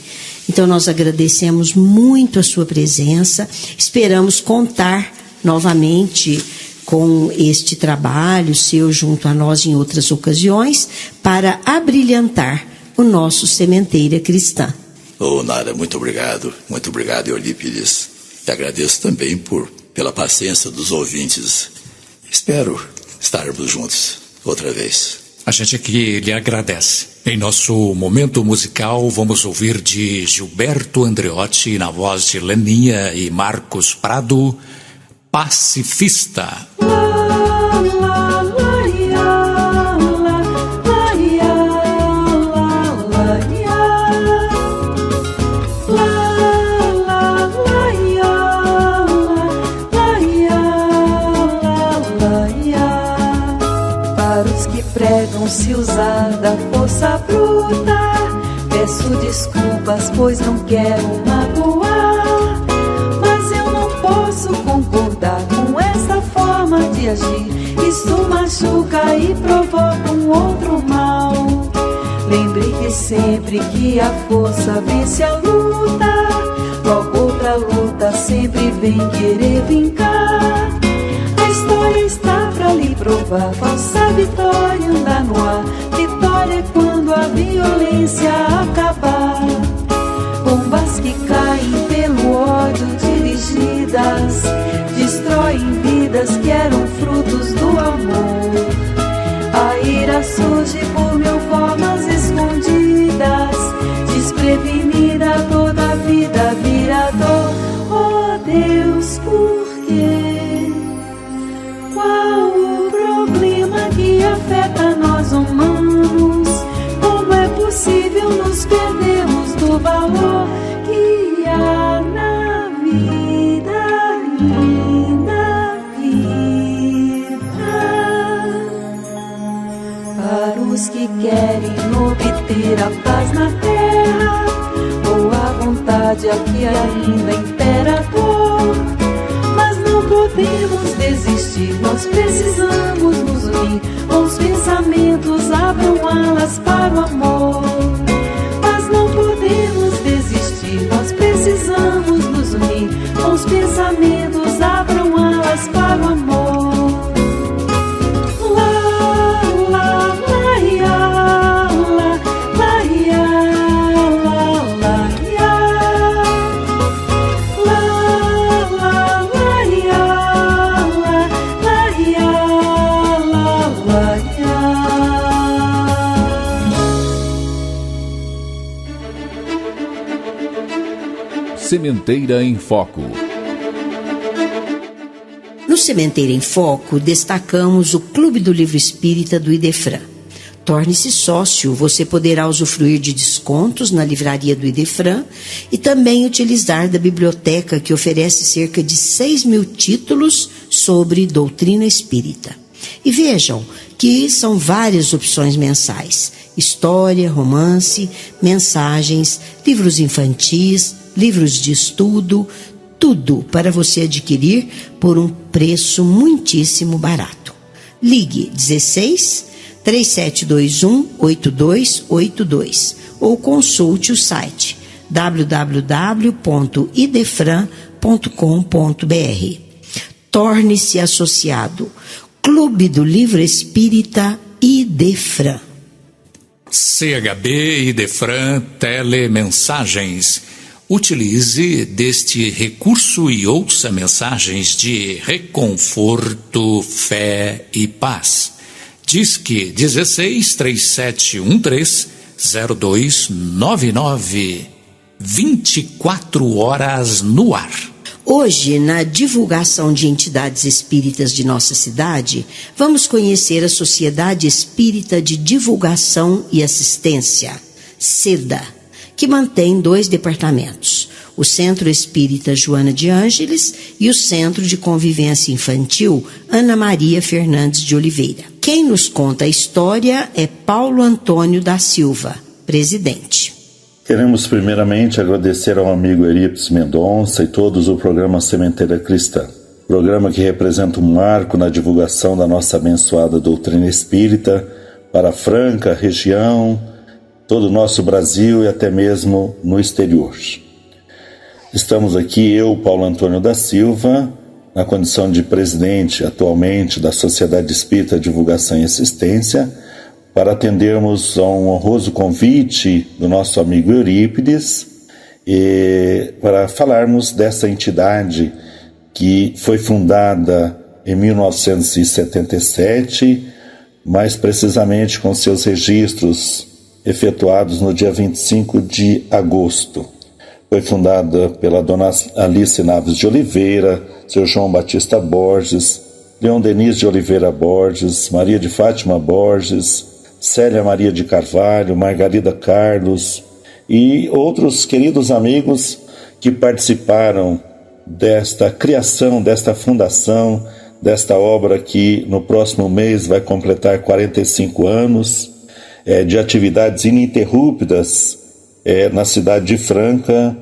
Então nós agradecemos muito a sua presença, esperamos contar novamente com este trabalho seu junto a nós em outras ocasiões para abrilhantar o nosso Sementeira Cristã. Nara, muito obrigado, Eurípides. E agradeço também pela paciência dos ouvintes. Espero estarmos juntos outra vez. A gente aqui lhe agradece. Em nosso momento musical, vamos ouvir de Gilberto Andreotti, na voz de Leninha e Marcos Prado, Pacifista. Se usar da força bruta, peço desculpas, pois não quero magoar. Mas eu não posso concordar com essa forma de agir. Isso machuca e provoca um outro mal. Lembre que sempre que a força vence a luta, logo outra luta sempre vem querer vingar. A história está pra lhe provar, falsa vitória anda no ar. Vitória é quando a violência acabar. Bombas que caem pelo ódio dirigidas destroem vidas que eram frutos do amor. A ira surge por mil formas escondidas, desprevenida toda a vida vira dor. Oh Deus, por quê? Qual o problema que afeta nós humanos? Como é possível nos perdermos do valor que há na vida, linda vida? Para os que querem obter a paz na terra, ou a vontade aqui ainda impera a dor, mas não podemos desistir, nós precisamos nos unir. Os pensamentos abram alas para o amor, mas não podemos desistir, nós precisamos nos unir. Os pensamentos abram alas para o amor. Sementeira em Foco. No Sementeira em Foco, destacamos o Clube do Livro Espírita do Idefran. Torne-se sócio, você poderá usufruir de descontos na livraria do Idefran e também utilizar da biblioteca que oferece cerca de 6.000 títulos sobre doutrina espírita. E vejam que são várias opções mensais: história, romance, mensagens, livros infantis, livros de estudo, tudo para você adquirir por um preço muitíssimo barato. Ligue 16 3721 8282 ou consulte o site www.idefran.com.br. Torne-se associado. Clube do Livro Espírita Idefran. CHB Idefran Telemensagens. Utilize deste recurso e ouça mensagens de reconforto, fé e paz. Disque 16 3713 0299. 24 horas no ar. Hoje, na divulgação de entidades espíritas de nossa cidade, vamos conhecer a Sociedade Espírita de Divulgação e Assistência, SEDA, que mantém 2 departamentos, o Centro Espírita Joana de Ângeles e o Centro de Convivência Infantil Ana Maria Fernandes de Oliveira. Quem nos conta a história é Paulo Antônio da Silva, presidente. Queremos primeiramente agradecer ao amigo Eurípides Mendonça e todos o programa Sementeira Cristã, programa que representa um marco na divulgação da nossa abençoada doutrina espírita para a Franca, região, todo o nosso Brasil e até mesmo no exterior. Estamos aqui, eu, Paulo Antônio da Silva, na condição de presidente atualmente da Sociedade Espírita Divulgação e Assistência, para atendermos a um honroso convite do nosso amigo Eurípides e para falarmos dessa entidade que foi fundada em 1977, mais precisamente com seus registros efetuados no dia 25 de agosto. Foi fundada pela dona Alice Naves de Oliveira, seu João Batista Borges, Leon Denis de Oliveira Borges, Maria de Fátima Borges, Célia Maria de Carvalho, Margarida Carlos e outros queridos amigos que participaram desta criação, desta fundação, desta obra que no próximo mês vai completar 45 anos de atividades ininterruptas na cidade de Franca,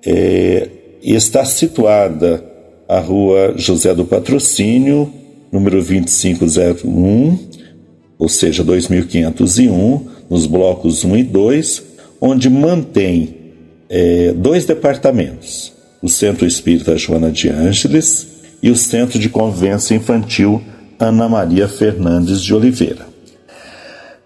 e está situada a rua José do Patrocínio, número 2501, ou seja, 2501, nos blocos 1 e 2, onde mantém 2 departamentos, o Centro Espírita Joana de Ângeles e o Centro de Convivência Infantil Ana Maria Fernandes de Oliveira.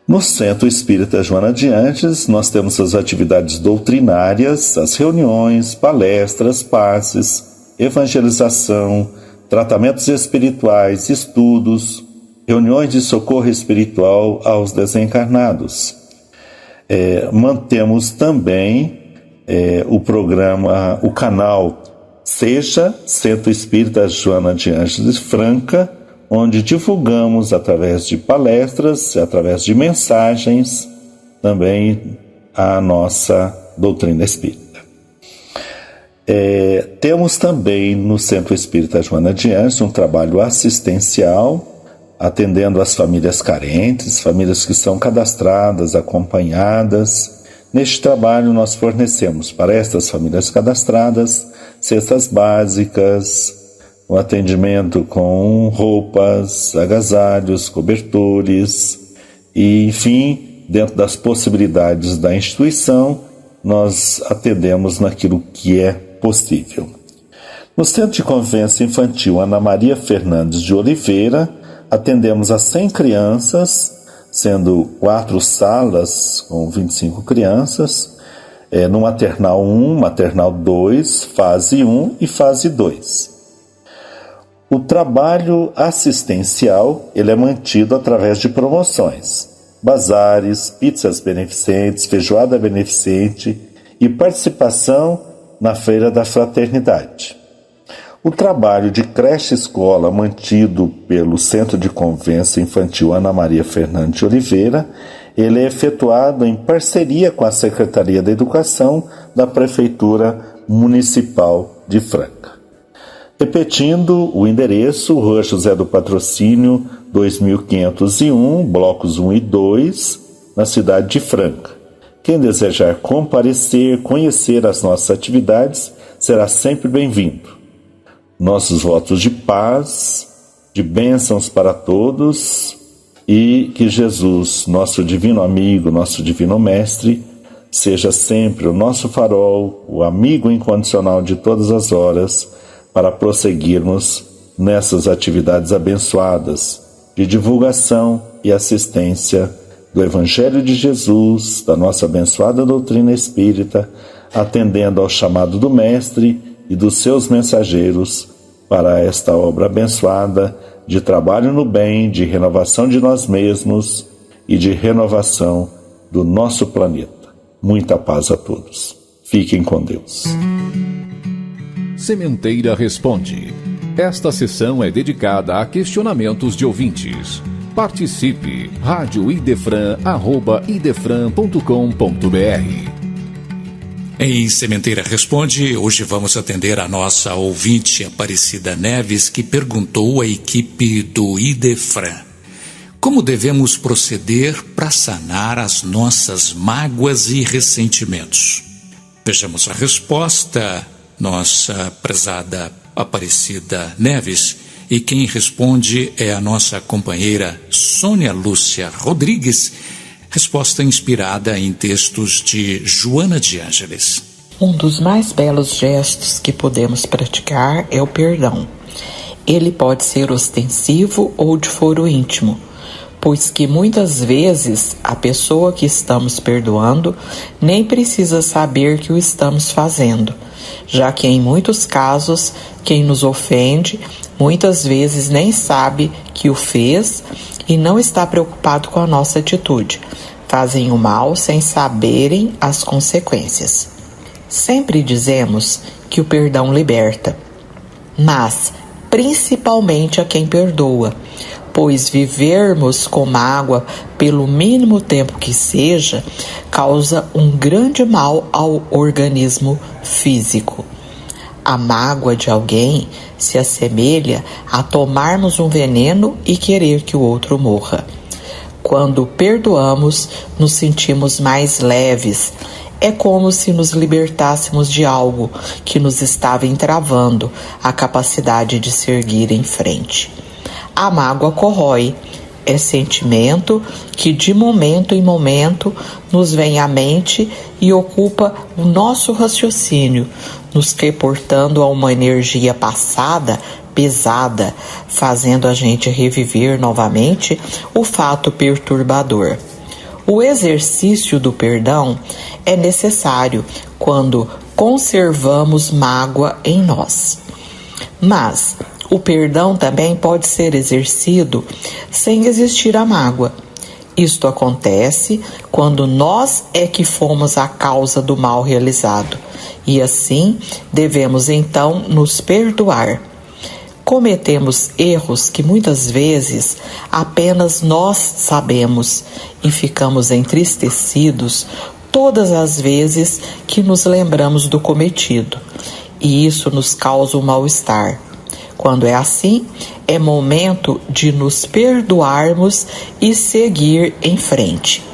No Centro Espírita Joana de Ângeles, nós temos as atividades doutrinárias, as reuniões, palestras, passes, evangelização, tratamentos espirituais, estudos, reuniões de socorro espiritual aos desencarnados. Mantemos também o programa, o canal Seja Centro Espírita Joana de Ângeles Franca, onde divulgamos através de palestras, através de mensagens, também a nossa doutrina espírita. Temos também no Centro Espírita Joana de Ângeles um trabalho assistencial, atendendo as famílias carentes, famílias que são cadastradas, acompanhadas. Neste trabalho nós fornecemos para estas famílias cadastradas cestas básicas, o atendimento com roupas, agasalhos, cobertores e, enfim, dentro das possibilidades da instituição, nós atendemos naquilo que é possível. No Centro de Convivência Infantil Ana Maria Fernandes de Oliveira, atendemos a 100 crianças, sendo 4 salas com 25 crianças, no Maternal 1, Maternal 2, Fase 1 e Fase 2. O trabalho assistencial ele é mantido através de promoções, bazares, pizzas beneficentes, feijoada beneficente e participação na Feira da Fraternidade. O trabalho de creche-escola mantido pelo Centro de Convivência Infantil Ana Maria Fernandes de Oliveira, ele é efetuado em parceria com a Secretaria da Educação da Prefeitura Municipal de Franca. Repetindo o endereço, Rua José do Patrocínio, 2501, blocos 1 e 2, na cidade de Franca. Quem desejar comparecer, conhecer as nossas atividades, será sempre bem-vindo. Nossos votos de paz, de bênçãos para todos e que Jesus, nosso divino amigo, nosso divino mestre, seja sempre o nosso farol, o amigo incondicional de todas as horas, para prosseguirmos nessas atividades abençoadas de divulgação e assistência do Evangelho de Jesus, da nossa abençoada doutrina espírita, atendendo ao chamado do Mestre e dos seus mensageiros para esta obra abençoada de trabalho no bem, de renovação de nós mesmos e de renovação do nosso planeta. Muita paz a todos. Fiquem com Deus. Sementeira Responde. Esta sessão é dedicada a questionamentos de ouvintes. Participe! radioidefran@idefran.com.br. Em Sementeira Responde, hoje vamos atender a nossa ouvinte Aparecida Neves, que perguntou à equipe do Idefran: como devemos proceder para sanar as nossas mágoas e ressentimentos? Vejamos a resposta, nossa prezada Aparecida Neves, e quem responde é a nossa companheira Sônia Lúcia Rodrigues. Resposta inspirada em textos de Joana de Ângeles. Um dos mais belos gestos que podemos praticar é o perdão. Ele pode ser ostensivo ou de foro íntimo, pois que muitas vezes a pessoa que estamos perdoando nem precisa saber que o estamos fazendo, já que em muitos casos quem nos ofende muitas vezes nem sabe que o fez e não está preocupado com a nossa atitude. Fazem o mal sem saberem as consequências. Sempre dizemos que o perdão liberta, mas principalmente a quem perdoa, pois vivermos com mágoa pelo mínimo tempo que seja, causa um grande mal ao organismo físico. A mágoa de alguém se assemelha a tomarmos um veneno e querer que o outro morra. Quando perdoamos, nos sentimos mais leves. É como se nos libertássemos de algo que nos estava entravando a capacidade de seguir em frente. A mágoa corrói, é sentimento que de momento em momento nos vem à mente e ocupa o nosso raciocínio, nos reportando a uma energia passada, pesada, fazendo a gente reviver novamente o fato perturbador. O exercício do perdão é necessário quando conservamos mágoa em nós. Mas o perdão também pode ser exercido sem existir a mágoa. Isto acontece quando nós é que fomos a causa do mal realizado, e assim devemos então nos perdoar. Cometemos erros que muitas vezes apenas nós sabemos e ficamos entristecidos todas as vezes que nos lembramos do cometido, e isso nos causa um mal-estar. Quando é assim, é momento de nos perdoarmos e seguir em frente.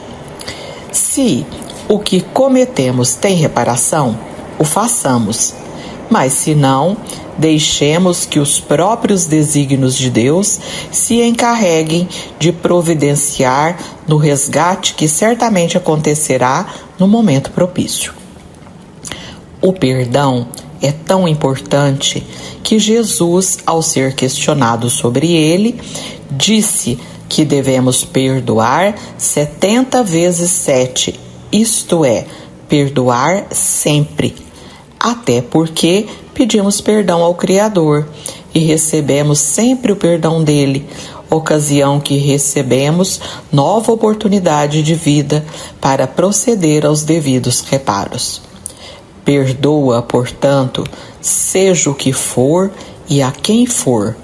Se o que cometemos tem reparação, o façamos, mas se não, deixemos que os próprios desígnios de Deus se encarreguem de providenciar no resgate que certamente acontecerá no momento propício. O perdão é tão importante que Jesus, ao ser questionado sobre ele, disse que devemos perdoar 70 vezes 7, isto é, perdoar sempre. Até porque pedimos perdão ao Criador e recebemos sempre o perdão dele, ocasião que recebemos nova oportunidade de vida para proceder aos devidos reparos. Perdoa, portanto, seja o que for e a quem for.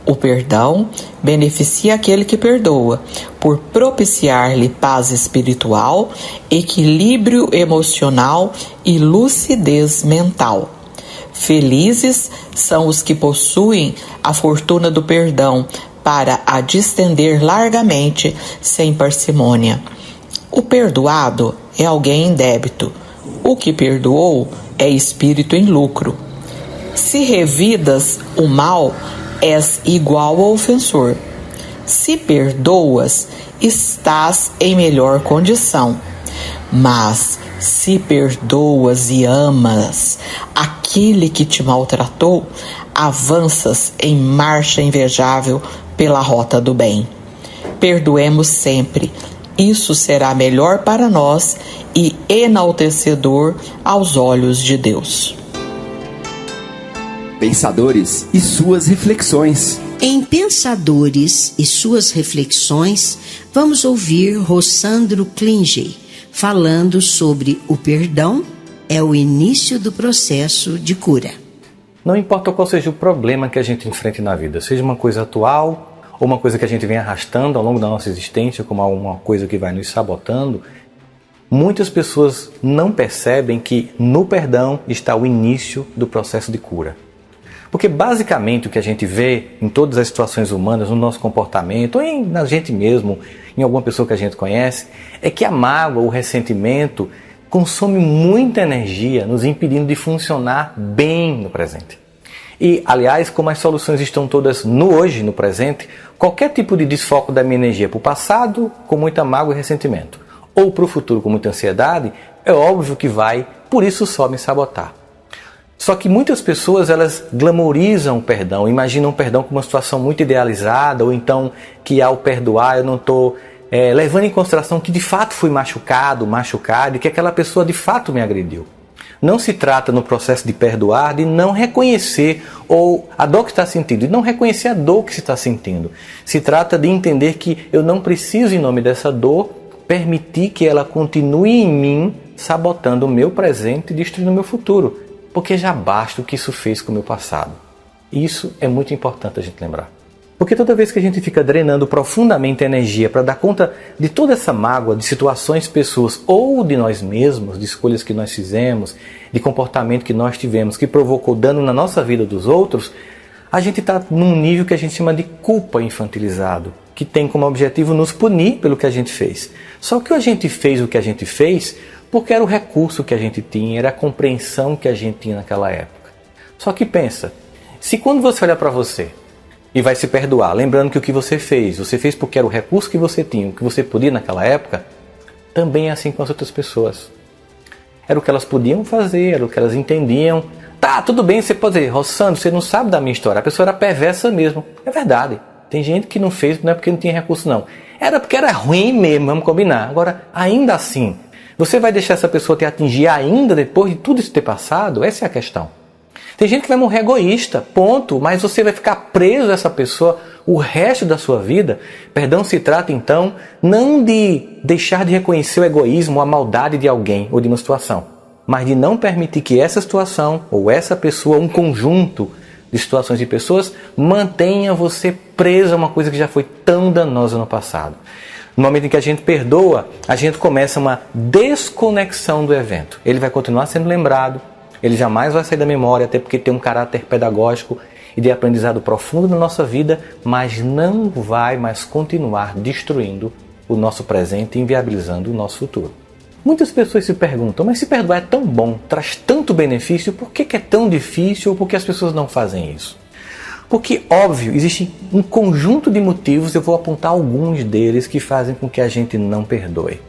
O perdão beneficia aquele que perdoa, por propiciar-lhe paz espiritual, equilíbrio emocional e lucidez mental. Felizes são os que possuem a fortuna do perdão para a distender largamente sem parcimônia. O perdoado é alguém em débito. O que perdoou é espírito em lucro. Se revidas o mal, és igual ao ofensor. Se perdoas, estás em melhor condição. Mas se perdoas e amas aquele que te maltratou, avanças em marcha invejável pela rota do bem. Perdoemos sempre. Isso será melhor para nós e enaltecedor aos olhos de Deus. Pensadores e suas reflexões. Em Pensadores e suas reflexões, vamos ouvir Rossandro Klinger falando sobre o perdão é o início do processo de cura. Não importa qual seja o problema que a gente enfrente na vida, seja uma coisa atual ou uma coisa que a gente vem arrastando ao longo da nossa existência, como alguma coisa que vai nos sabotando, muitas pessoas não percebem que no perdão está o início do processo de cura. Porque basicamente o que a gente vê em todas as situações humanas, no nosso comportamento, ou na gente mesmo, em alguma pessoa que a gente conhece, é que a mágoa, o ressentimento, consome muita energia, nos impedindo de funcionar bem no presente. E, aliás, como as soluções estão todas no hoje, no presente, qualquer tipo de desfoco da minha energia para o passado, com muita mágoa e ressentimento, ou para o futuro com muita ansiedade, é óbvio que vai, por isso só me sabotar. Só que muitas pessoas, elas glamorizam o perdão, imaginam o perdão como uma situação muito idealizada, ou então que ao perdoar eu não estou levando em consideração que de fato fui machucado e que aquela pessoa de fato me agrediu. Não se trata no processo de perdoar de não reconhecer a dor que está sentindo, de não reconhecer a dor que se está sentindo. Se trata de entender que eu não preciso, em nome dessa dor, permitir que ela continue em mim, sabotando o meu presente e destruindo o meu futuro. Porque já basta o que isso fez com o meu passado. Isso é muito importante a gente lembrar. Porque toda vez que a gente fica drenando profundamente a energia para dar conta de toda essa mágoa, de situações, pessoas ou de nós mesmos, de escolhas que nós fizemos, de comportamento que nós tivemos, que provocou dano na nossa vida dos outros, a gente está num nível que a gente chama de culpa infantilizado, que tem como objetivo nos punir pelo que a gente fez. Só que a gente fez o que a gente fez porque era o recurso que a gente tinha, era a compreensão que a gente tinha naquela época. Só que pensa, se quando você olhar para você e vai se perdoar, lembrando que o que você fez porque era o recurso que você tinha, o que você podia naquela época, também é assim com as outras pessoas. Era o que elas podiam fazer, era o que elas entendiam. Tá, tudo bem, você pode dizer, Rossandro, você não sabe da minha história, a pessoa era perversa mesmo. É verdade, tem gente que não fez, não é porque não tinha recurso não. Era porque era ruim mesmo, vamos combinar. Agora, ainda assim, você vai deixar essa pessoa te atingir ainda depois de tudo isso ter passado? Essa é a questão. Tem gente que vai morrer egoísta, ponto, mas você vai ficar preso a essa pessoa o resto da sua vida. Perdão se trata, então, não de deixar de reconhecer o egoísmo, a maldade de alguém ou de uma situação, mas de não permitir que essa situação ou essa pessoa, um conjunto de situações e pessoas, mantenha você preso a uma coisa que já foi tão danosa no passado. No momento em que a gente perdoa, a gente começa uma desconexão do evento. Ele vai continuar sendo lembrado, ele jamais vai sair da memória, até porque tem um caráter pedagógico e de aprendizado profundo na nossa vida, mas não vai mais continuar destruindo o nosso presente e inviabilizando o nosso futuro. Muitas pessoas se perguntam, mas se perdoar é tão bom, traz tanto benefício, por que é tão difícil ou por que as pessoas não fazem isso? Porque, óbvio, existe um conjunto de motivos, eu vou apontar alguns deles que fazem com que a gente não perdoe.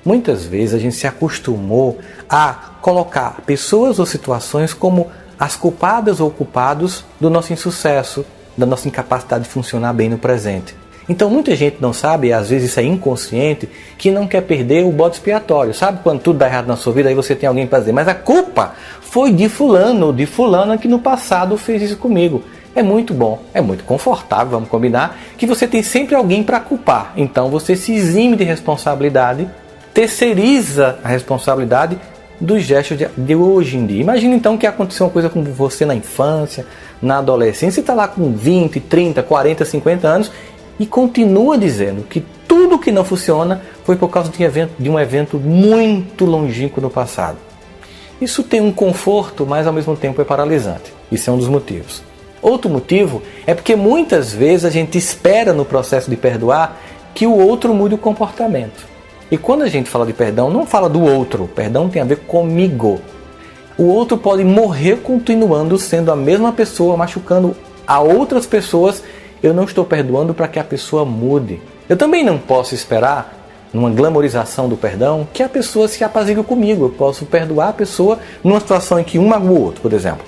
Muitas vezes a gente se acostumou a colocar pessoas ou situações como as culpadas ou culpados do nosso insucesso, da nossa incapacidade de funcionar bem no presente. Então muita gente não sabe, e às vezes isso é inconsciente, que não quer perder o bode expiatório. Sabe quando tudo dá errado na sua vida, aí você tem alguém para dizer, mas a culpa foi de fulano ou de fulana que no passado fez isso comigo. É muito bom, é muito confortável, vamos combinar, que você tem sempre alguém para culpar. Então você se exime de responsabilidade, terceiriza a responsabilidade dos gestos de hoje em dia. Imagina então que aconteceu uma coisa com você na infância, na adolescência, você está lá com 20, 30, 40, 50 anos e continua dizendo que tudo que não funciona foi por causa de um evento muito longínquo no passado. Isso tem um conforto, mas ao mesmo tempo é paralisante. Isso é um dos motivos. Outro motivo é porque muitas vezes a gente espera no processo de perdoar que o outro mude o comportamento. E quando a gente fala de perdão, não fala do outro. Perdão tem a ver comigo. O outro pode morrer continuando sendo a mesma pessoa, machucando a outras pessoas. Eu não estou perdoando para que a pessoa mude. Eu também não posso esperar, numa glamorização do perdão, que a pessoa se apazigue comigo. Eu posso perdoar a pessoa numa situação em que um magoa o outro, por exemplo.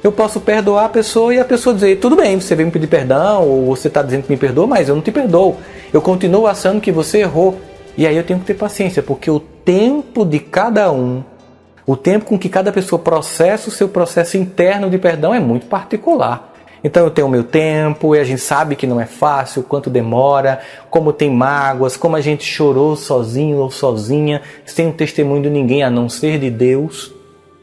Eu posso perdoar a pessoa e a pessoa dizer, tudo bem, você veio me pedir perdão, ou você está dizendo que me perdoa, mas eu não te perdoo. Eu continuo achando que você errou. E aí eu tenho que ter paciência, porque o tempo de cada um, o tempo com que cada pessoa processa o seu processo interno de perdão é muito particular. Então eu tenho o meu tempo e a gente sabe que não é fácil, quanto demora, como tem mágoas, como a gente chorou sozinho ou sozinha, sem um testemunho de ninguém a não ser de Deus,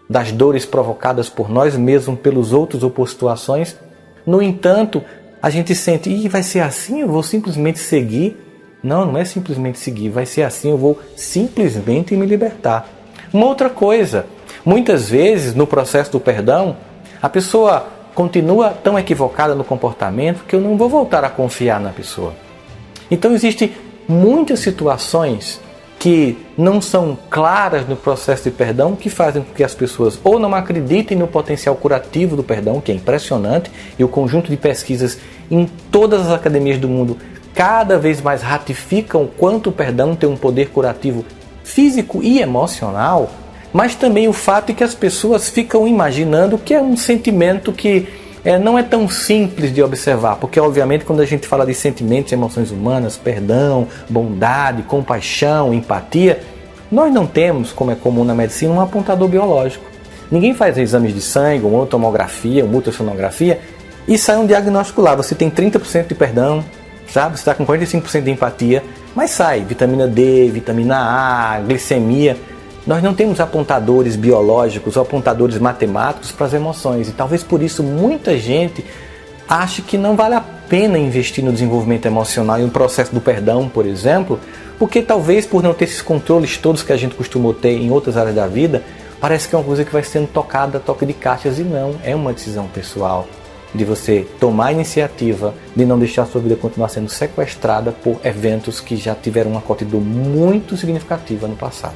das dores provocadas por nós mesmos, pelos outros ou por situações. No entanto, a gente sente, vai ser assim, eu vou simplesmente seguir. Não, não é simplesmente seguir, vai ser assim, eu vou simplesmente me libertar. Uma outra coisa, muitas vezes no processo do perdão, a pessoa continua tão equivocada no comportamento que eu não vou voltar a confiar na pessoa. Então existem muitas situações que não são claras no processo de perdão, que fazem com que as pessoas ou não acreditem no potencial curativo do perdão, que é impressionante, e o conjunto de pesquisas em todas as academias do mundo cada vez mais ratificam o quanto o perdão tem um poder curativo físico e emocional, mas também o fato de que as pessoas ficam imaginando que é um sentimento que não é tão simples de observar, porque obviamente quando a gente fala de sentimentos e emoções humanas, perdão, bondade, compaixão, empatia, nós não temos, como é comum na medicina, um apontador biológico. Ninguém faz exames de sangue, uma tomografia, uma ultrassonografia e sai um diagnóstico lá. Você tem 30% de perdão, sabe? Você está com 45% de empatia, mas sai vitamina D, vitamina A, glicemia. Nós não temos apontadores biológicos ou apontadores matemáticos para as emoções. E talvez por isso muita gente ache que não vale a pena investir no desenvolvimento emocional e no processo do perdão, por exemplo, porque talvez por não ter esses controles todos que a gente costumou ter em outras áreas da vida, parece que é uma coisa que vai sendo tocada a toque de caixas, e não, é uma decisão pessoal de você tomar a iniciativa de não deixar a sua vida continuar sendo sequestrada por eventos que já tiveram uma contida muito significativa no passado.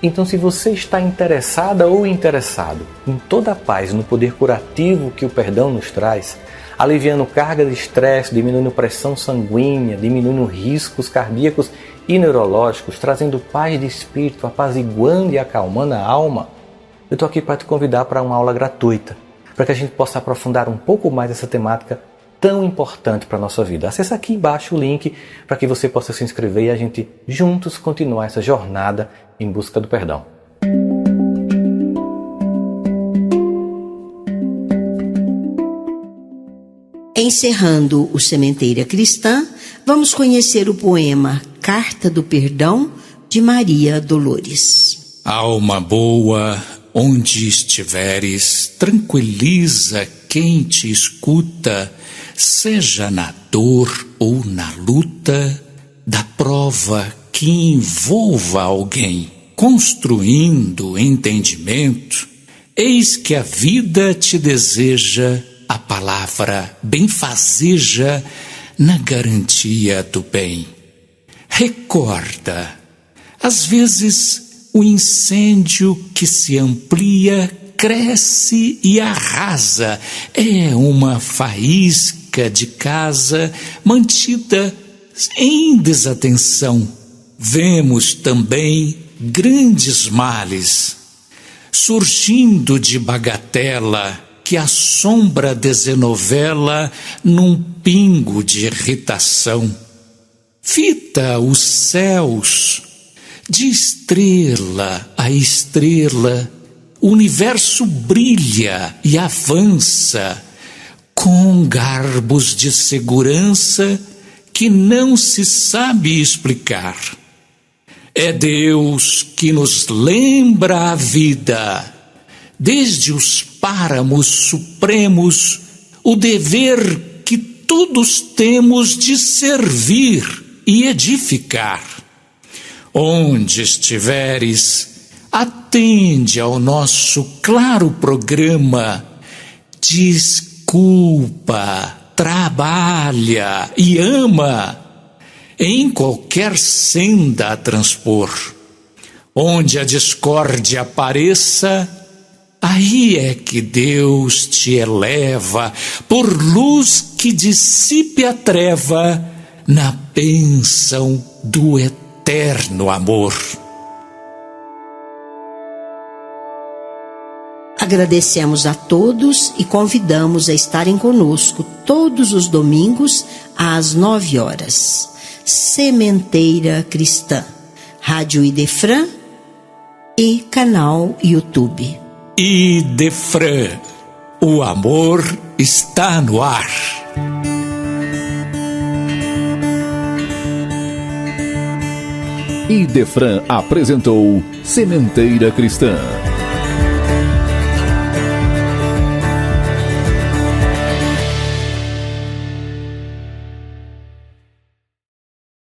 Então, se você está interessada ou interessado em toda a paz, no poder curativo que o perdão nos traz, aliviando carga de estresse, diminuindo pressão sanguínea, diminuindo riscos cardíacos e neurológicos, trazendo paz de espírito, apaziguando e acalmando a alma, eu estou aqui para te convidar para uma aula gratuita, para que a gente possa aprofundar um pouco mais essa temática tão importante para a nossa vida. Acesse aqui embaixo o link para que você possa se inscrever e a gente juntos continuar essa jornada em busca do perdão. Encerrando o Sementeira Cristã, vamos conhecer o poema Carta do Perdão, de Maria Dolores. Alma boa, onde estiveres, tranquiliza quem te escuta, seja na dor ou na luta, da prova que envolva alguém, construindo entendimento, eis que a vida te deseja a palavra benfazeja na garantia do bem. Recorda, às vezes o incêndio que se amplia, cresce e arrasa, é uma faísca de casa mantida em desatenção. Vemos também grandes males surgindo de bagatela que a sombra desenovela num pingo de irritação. Fita os céus, de estrela a estrela, o universo brilha e avança com garbos de segurança que não se sabe explicar. É Deus que nos lembra a vida, desde os páramos supremos, o dever que todos temos de servir e edificar. Onde estiveres, atende ao nosso claro programa, desculpa, trabalha e ama, em qualquer senda a transpor. Onde a discórdia apareça, aí é que Deus te eleva, por luz que dissipe a treva, na bênção do eterno amor. Agradecemos a todos e convidamos a estarem conosco todos os domingos às 9 horas. Sementeira Cristã, Rádio Idefran e canal YouTube. Idefran, o amor está no ar. Idefran apresentou Sementeira Cristã.